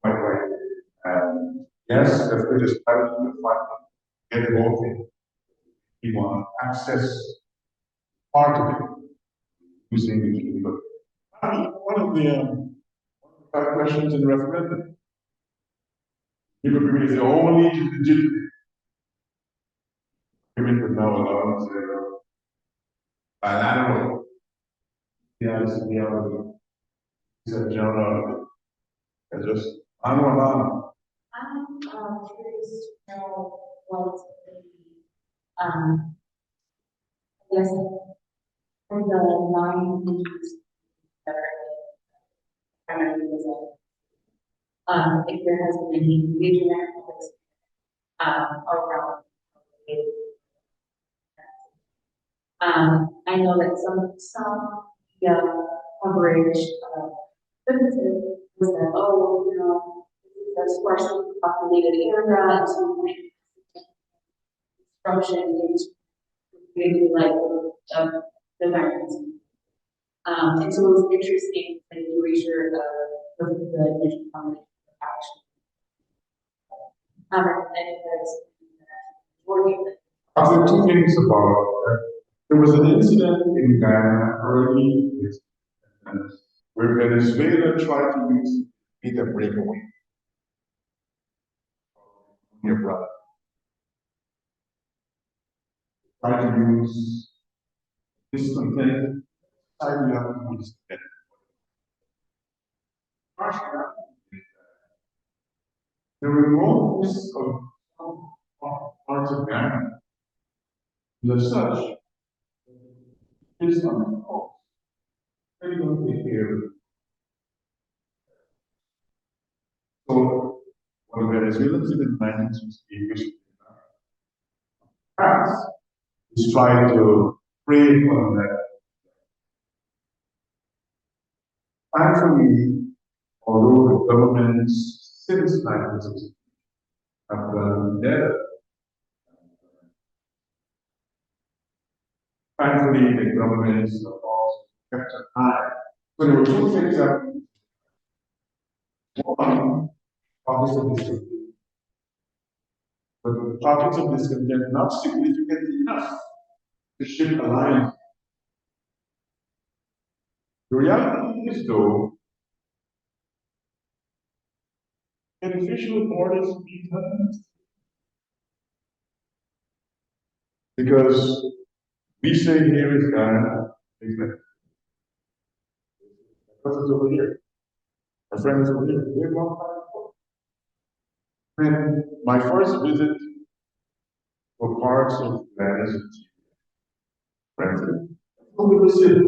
quite right. And yes, the British strategy to fight, get involved in. He want access part of it using the but one of the five questions in the referendum. People agree is the only legitimate. Women would now allow to bilateral. Yeah, this is the reality. It's a general. It's just I'm curious to know what I guess for the 9 countries that are primarily Brazil, if there has been any engagement around I know that some coverage businesses was that, oh, you know, this is a sparsely populated area, and so construction is really like the environment. And so it was interesting the erasure of the initial combination of action. And it was working. I'll say two things about that. There was an incident in Guyana early this where Venezuela tried to use it a breakaway from your brother. Tried to use discontent. I have to use discontent. The remoteness of some parts of Ghana as such is on the coast. They don't take care of it. So, what Venezuelans in the 1960s France is trying to prey on that. Thankfully, although the governments since 1960 have done better, thankfully the governments have also kept an eye. So there were two things that one, topics of discontent. But the topics of discontent not significant enough to shift alliance. The reality is, though, beneficial borders be done. Because we say here is Ghana, because it's over here. Our friend is over here. They're not and my first visit for parts of Ghana, friends, over the city.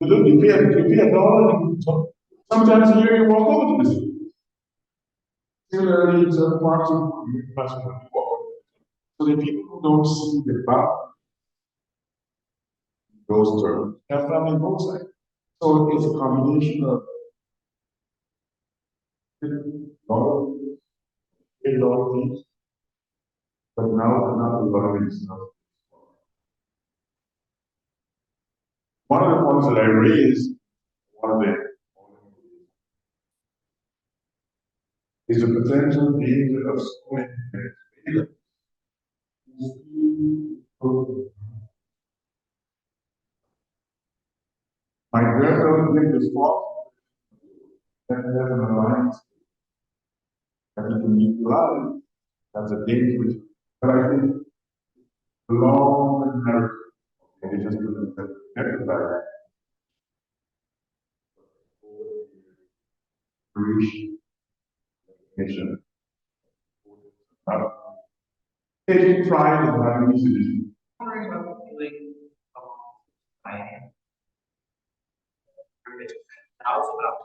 Look, you pay a dollar, and sometimes a year you walk over to the city. Similarly, in certain parts of the walk. So the people who don't see the value, those terms, have family on both sides. So it's a combination of a lot of things, but now another lot of things. One of the points that I raised, is the potential danger of schooling Venezuela. My grandmother did this fault, and there's an alliance that we can utilize as a danger. But I think the long narrative, and it just doesn't get that. Mission. Taking pride in having these issues. I am. Now it's about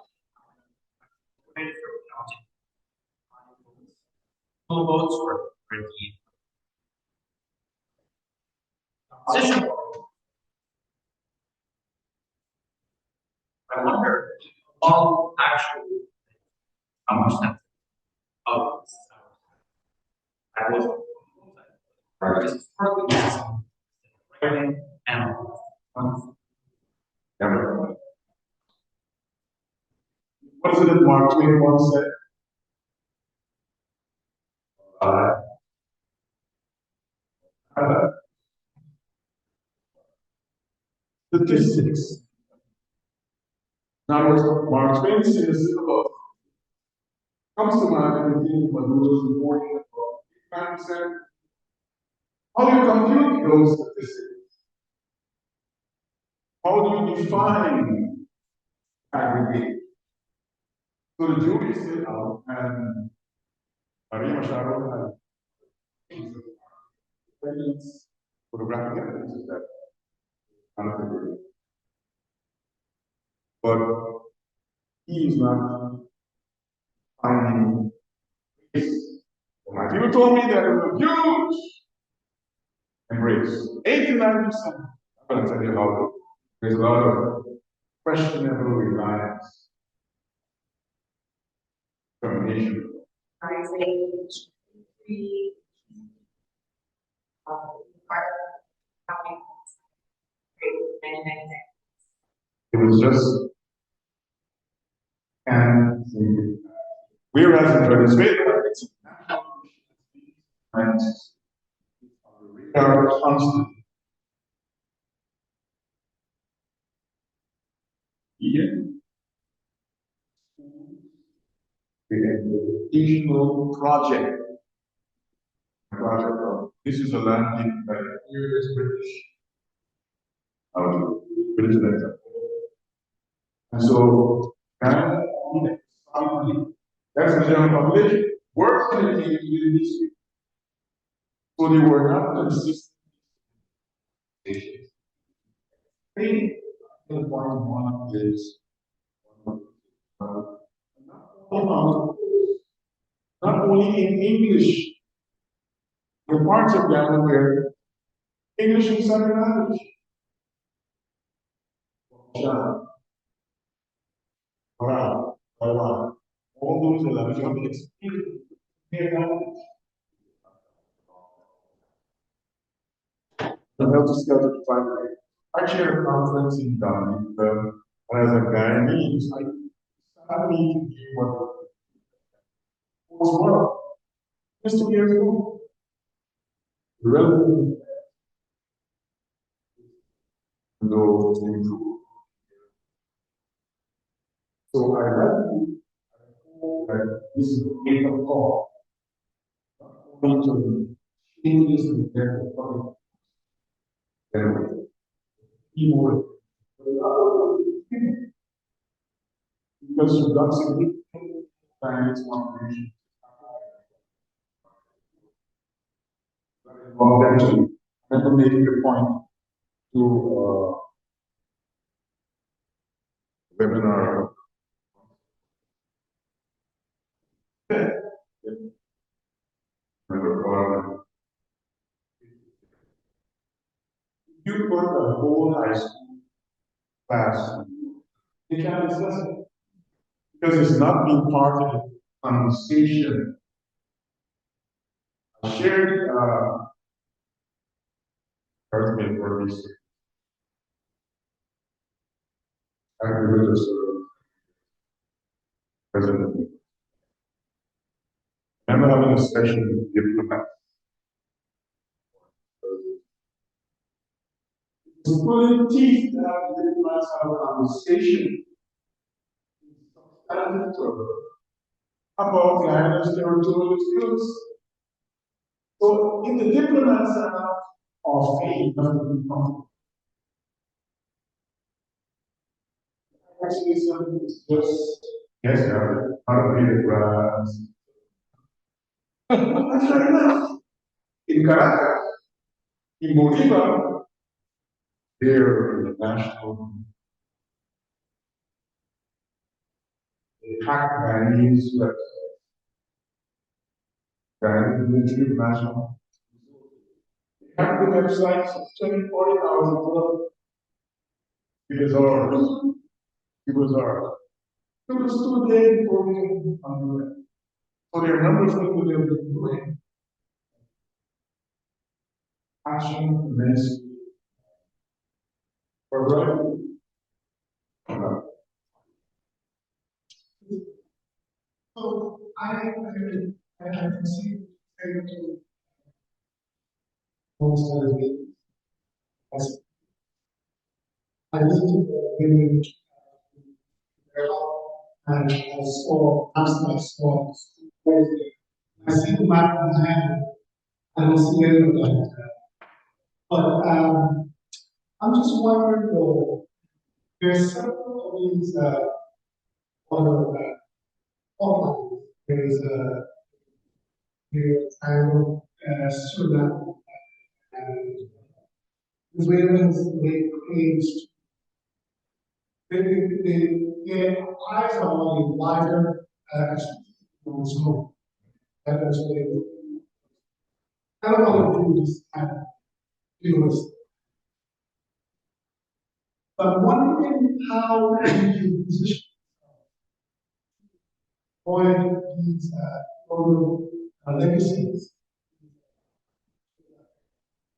full votes were 28. Position. I wonder all actually how much that of this I was practiced writing and What is it that Mark Twain once said? Statistics. Now, what Mark Twain says about comes to mind when you think Maduro's reporting about 5%. How do you compute those statistics? How do you define aggregate? So the jury is still out, and Maria Machado had evidence, photographic evidence of that. But he is not finding race. My people told me that it was huge embrace. 89%. I'm going to tell you how there's a lot of questionable reliance, termination. I say three, part of It was just, and whereas in Venezuela, it's a national and we are constant. Here, the educational project. This is a land in here is British. British letter. And so, that's the general population. Works in the history. So they were not consistent. The point one is not only in English, the parts of Ghana where English is second language. All those 11 languages. The health schedule to find right. I chair a conference in Ghana, and as a Guyanese, I need to do what was well. Just 2 years ago. Relevant. No improve. So I read that this is a wake-up call. Not only to changes in their public. More. Because you've got significant finance competition. Involve them to never make the point to webinar. You put a whole high school class, you can't discuss it because it's not being part of the conversation. I shared argument for research. I agree with President. I'm having a session with diplomats. It's pulling teeth to have diplomats have a conversation about Guyana's territorial disputes. So if the diplomats are faith, doesn't become actually something is just yes, how to read the grass. That's fair enough. In Caracas, in Bolivia, they're the national. They hack Guyanese websites. Guyanese national. They hack the websites 20, 40 hours ago. It was ours. It was ours. It was 2 days before we came on the web. So there are a number of things that they've been doing. Action, this, or right. So I can see most of the meetings. As I listened to the meeting and I saw last night saw I see the map in the hand. I don't see any of that. But I'm just wondering though, there's several of these other outlines. There's triangle, Sudan, and Israelis, they claims their eyes are on a wider smoke. That is what they do. I don't know what to do this time. But I'm wondering how we can position avoid these global legacies.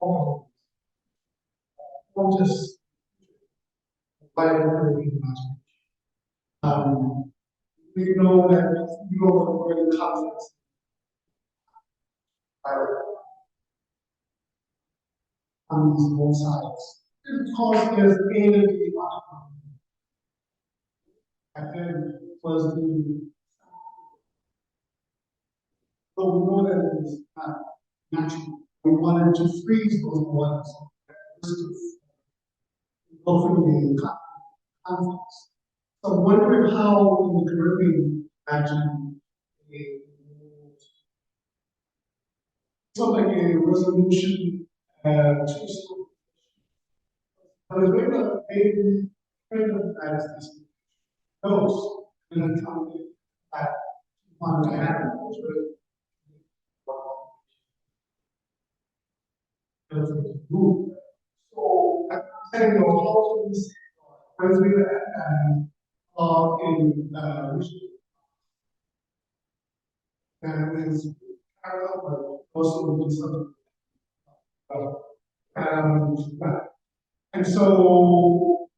Or just like we know that you know we're in conflicts on these both sides. Because there's A and B and then was the so we know that it's not natural. We wanted to freeze those ones go through the conflicts. So I'm wondering how in the Caribbean actually something like a resolution to but it's very much maybe kind of as this goes and then come back on to happen, which was move. So I'm saying, you know, how can we say, as we and is parallel, but also with something. And so,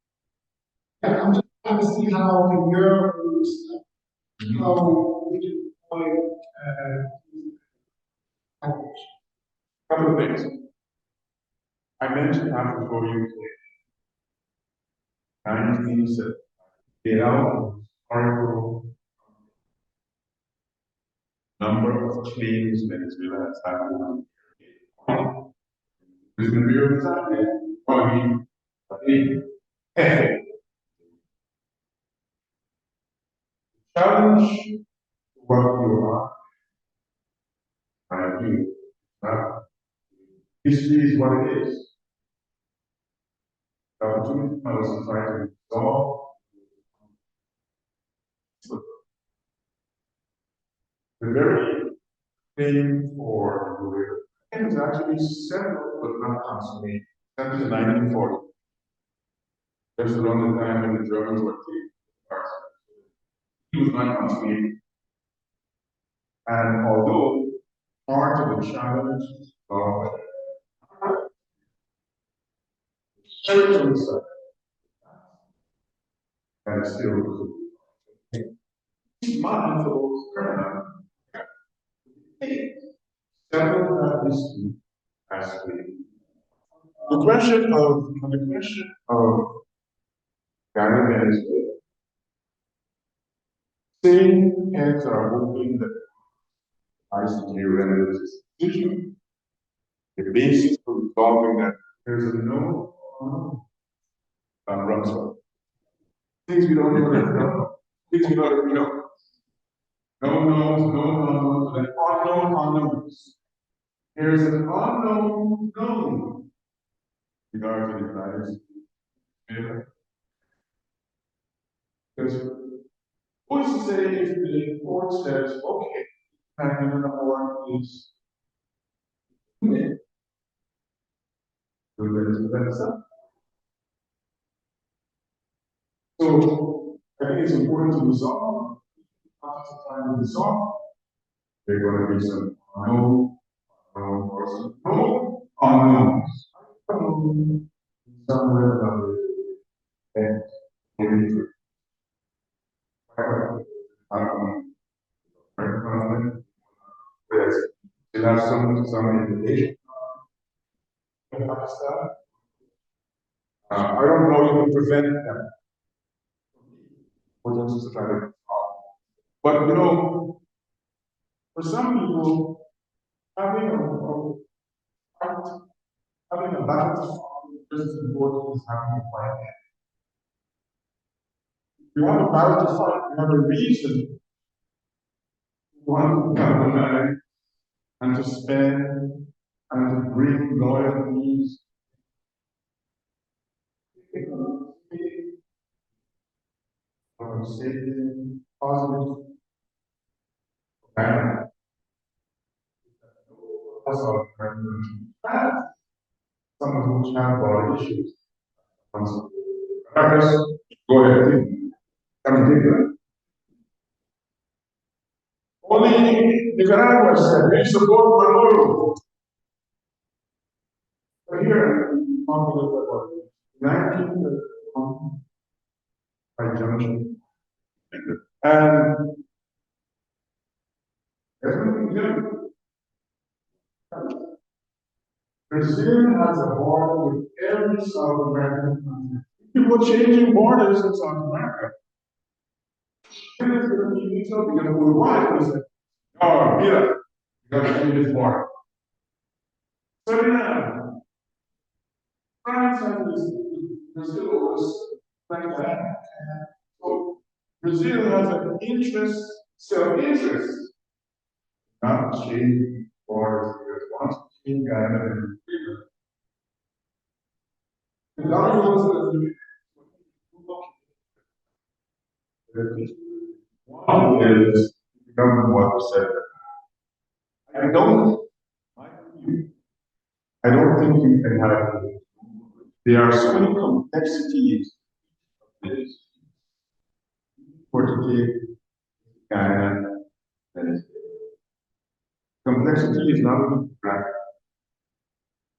yeah, I'm just trying to see how in your groups, how we can avoid language. Couple of things. I mentioned after 4 years later, 1987, Ivelaw historical number of claims Venezuela has had on there's going to be a time probably a challenge to what you are trying to do. Now, history is what it is. The opportunity I was trying to resolve the very thing for the career. It was actually several, but not constantly, since the 1940s. Just around the time when the Germans were taking parts. He was not constantly. And although part of the challenge of spiritual side, and still he's mindful of several of history as the question of Guyana-Venezuela. Same heads are hoping that ICT renders this decision. The basis for resolving that there's a no on Rumsfeld. Things we don't even know. Things we don't know. No, and unknown unknowns. There's an unknown known regarding the United States. Because who is to say if the court says, okay, and the number one is commit to Venezuela? So I think it's important to resolve. After time to resolve, there are going to be some or some unknowns. Somewhere about it, and maybe yes, it has some indication. I don't know you can prevent them. Or just to try to but you know, for some people, having a balance just as important as having a plan. You have a balance to fight, you have a reason to want to have a money and to spend and to bring loyalties. Saving positive and also someone who have body issues. Caracas, go ahead. Come and take that. Only Nicaragua said we support Maduro. But here, we talk a little bit about 19 by junction. And as we do, Brazil has a border with every South American country. People changing borders in South America. And it's going to be so because we want to say, oh, mira, you got to change this border. So now, France and Brazil was like that. So Brazil has an interest, self-interest, not changing borders because once you change Guyana and Venezuela, the government one is the government what said. I don't, I don't think you can have. There are so many complexities of this. For today, Guyana, Venezuela. Complexity is not only practical.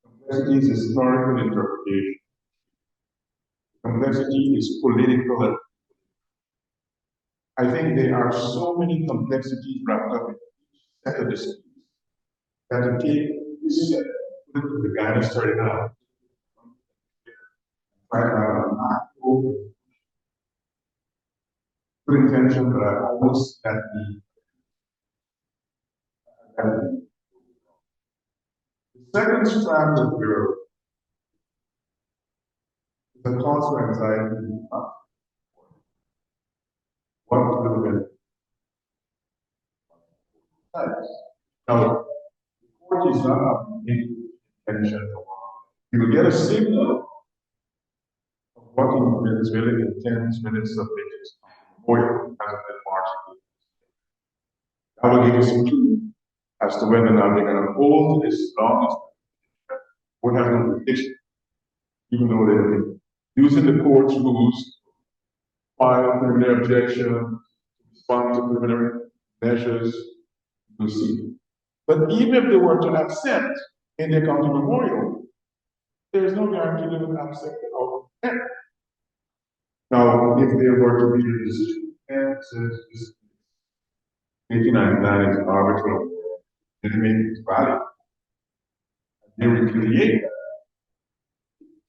Complexity is historical interpretation. Complexity is political. I think there are so many complexities wrapped up in each set of disputes that to take this set, put it to the Guyana started out, try to have a not open, good intention, but I almost at the second strand of your the cause for anxiety. What to do with now, the court is not making intention. You will get a signal of what in Venezuela intends when it submits memorial as of March. That will give us a clue as to whether or not they're going to hold this long as would have no prediction, even though they've been using the court's rules, file preliminary objection, respond to preliminary measures, to see. But even if they were to accept in their county memorial, there is no guarantee they would accept the outcome. Now, if there were to be a decision, and says 1899 is arbitral, it makes valid. They recreate that.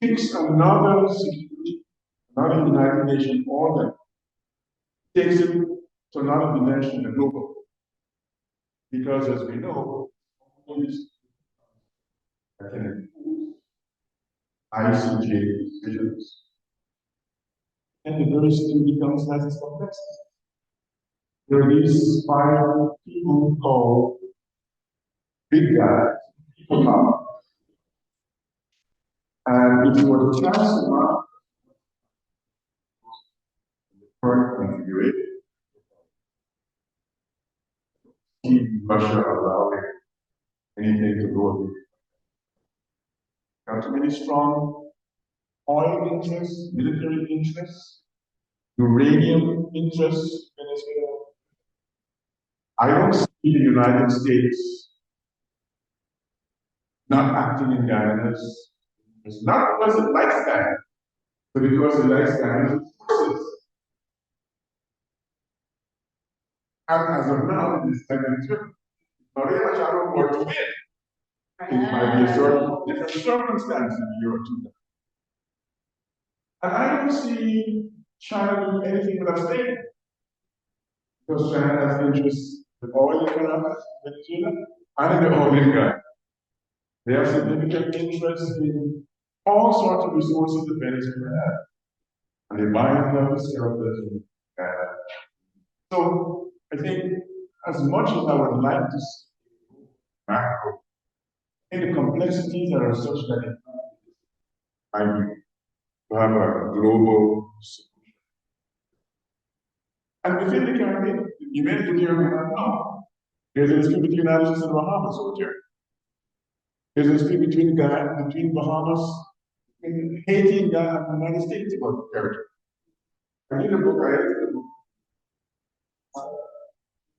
It takes another situation, another United Nations organ, takes it to another dimension, the global. Because as we know, always that can impose ICJ decisions. And the very still becomes has its complexity. There are these 5 people called big guys, people power. And if you were to cast them out, the current configuration, see Russia allowing anything to go against. Got too many strong oil interests, military interests, uranium interests, Venezuela. I don't see the United States not acting in Guyana's. It's not because it likes Guyana, but because it likes Guyana's forces. And as of now, it is second term. Not very much out of war to win. It might be a certain different circumstance in a year or two. And I don't see China doing anything but abstaining. Because China has interests with oil in Venezuela and in the oil in Guyana. They have significant interest in all sorts of resources that Venezuela has. And they buy and love the skeletons in Guyana. So I think as much as I would like to see macro, and the complexities are such that it I mean, to have a global solution. And within the Caribbean, you may not know. There's a dispute between the United States and the Bahamas over there. There's a dispute between Bahamas, in Haiti, Ghana, and the United States about territory. I read a book, I read a book,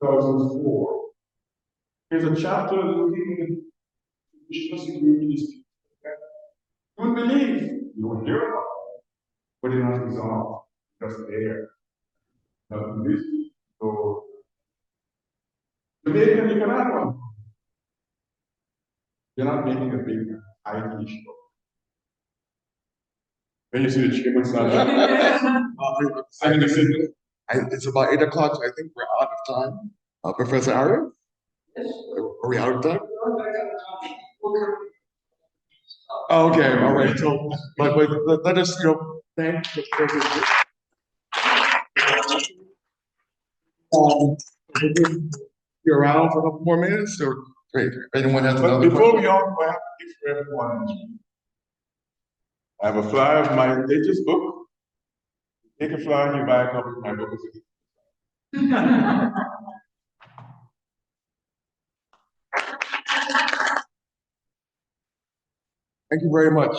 2004. There's a chapter looking at traditional security disputes. You would believe, you would hear about it, but it's not resolved, just there. Nothing is. So, Jamaican, you can have one. You're not making a big IT issue. When you see the chicken It's about 8 o'clock, so I think we're out of time. Professor Aaron? Are we out of time? Oh, okay, all right. So, but let us, thank the president. You're around for a couple more minutes, or great? Anyone has But another before question? we all, I have to give for everyone. I have a flyer of my latest book. Take a flyer and you buy a copy of my book. Thank you very much.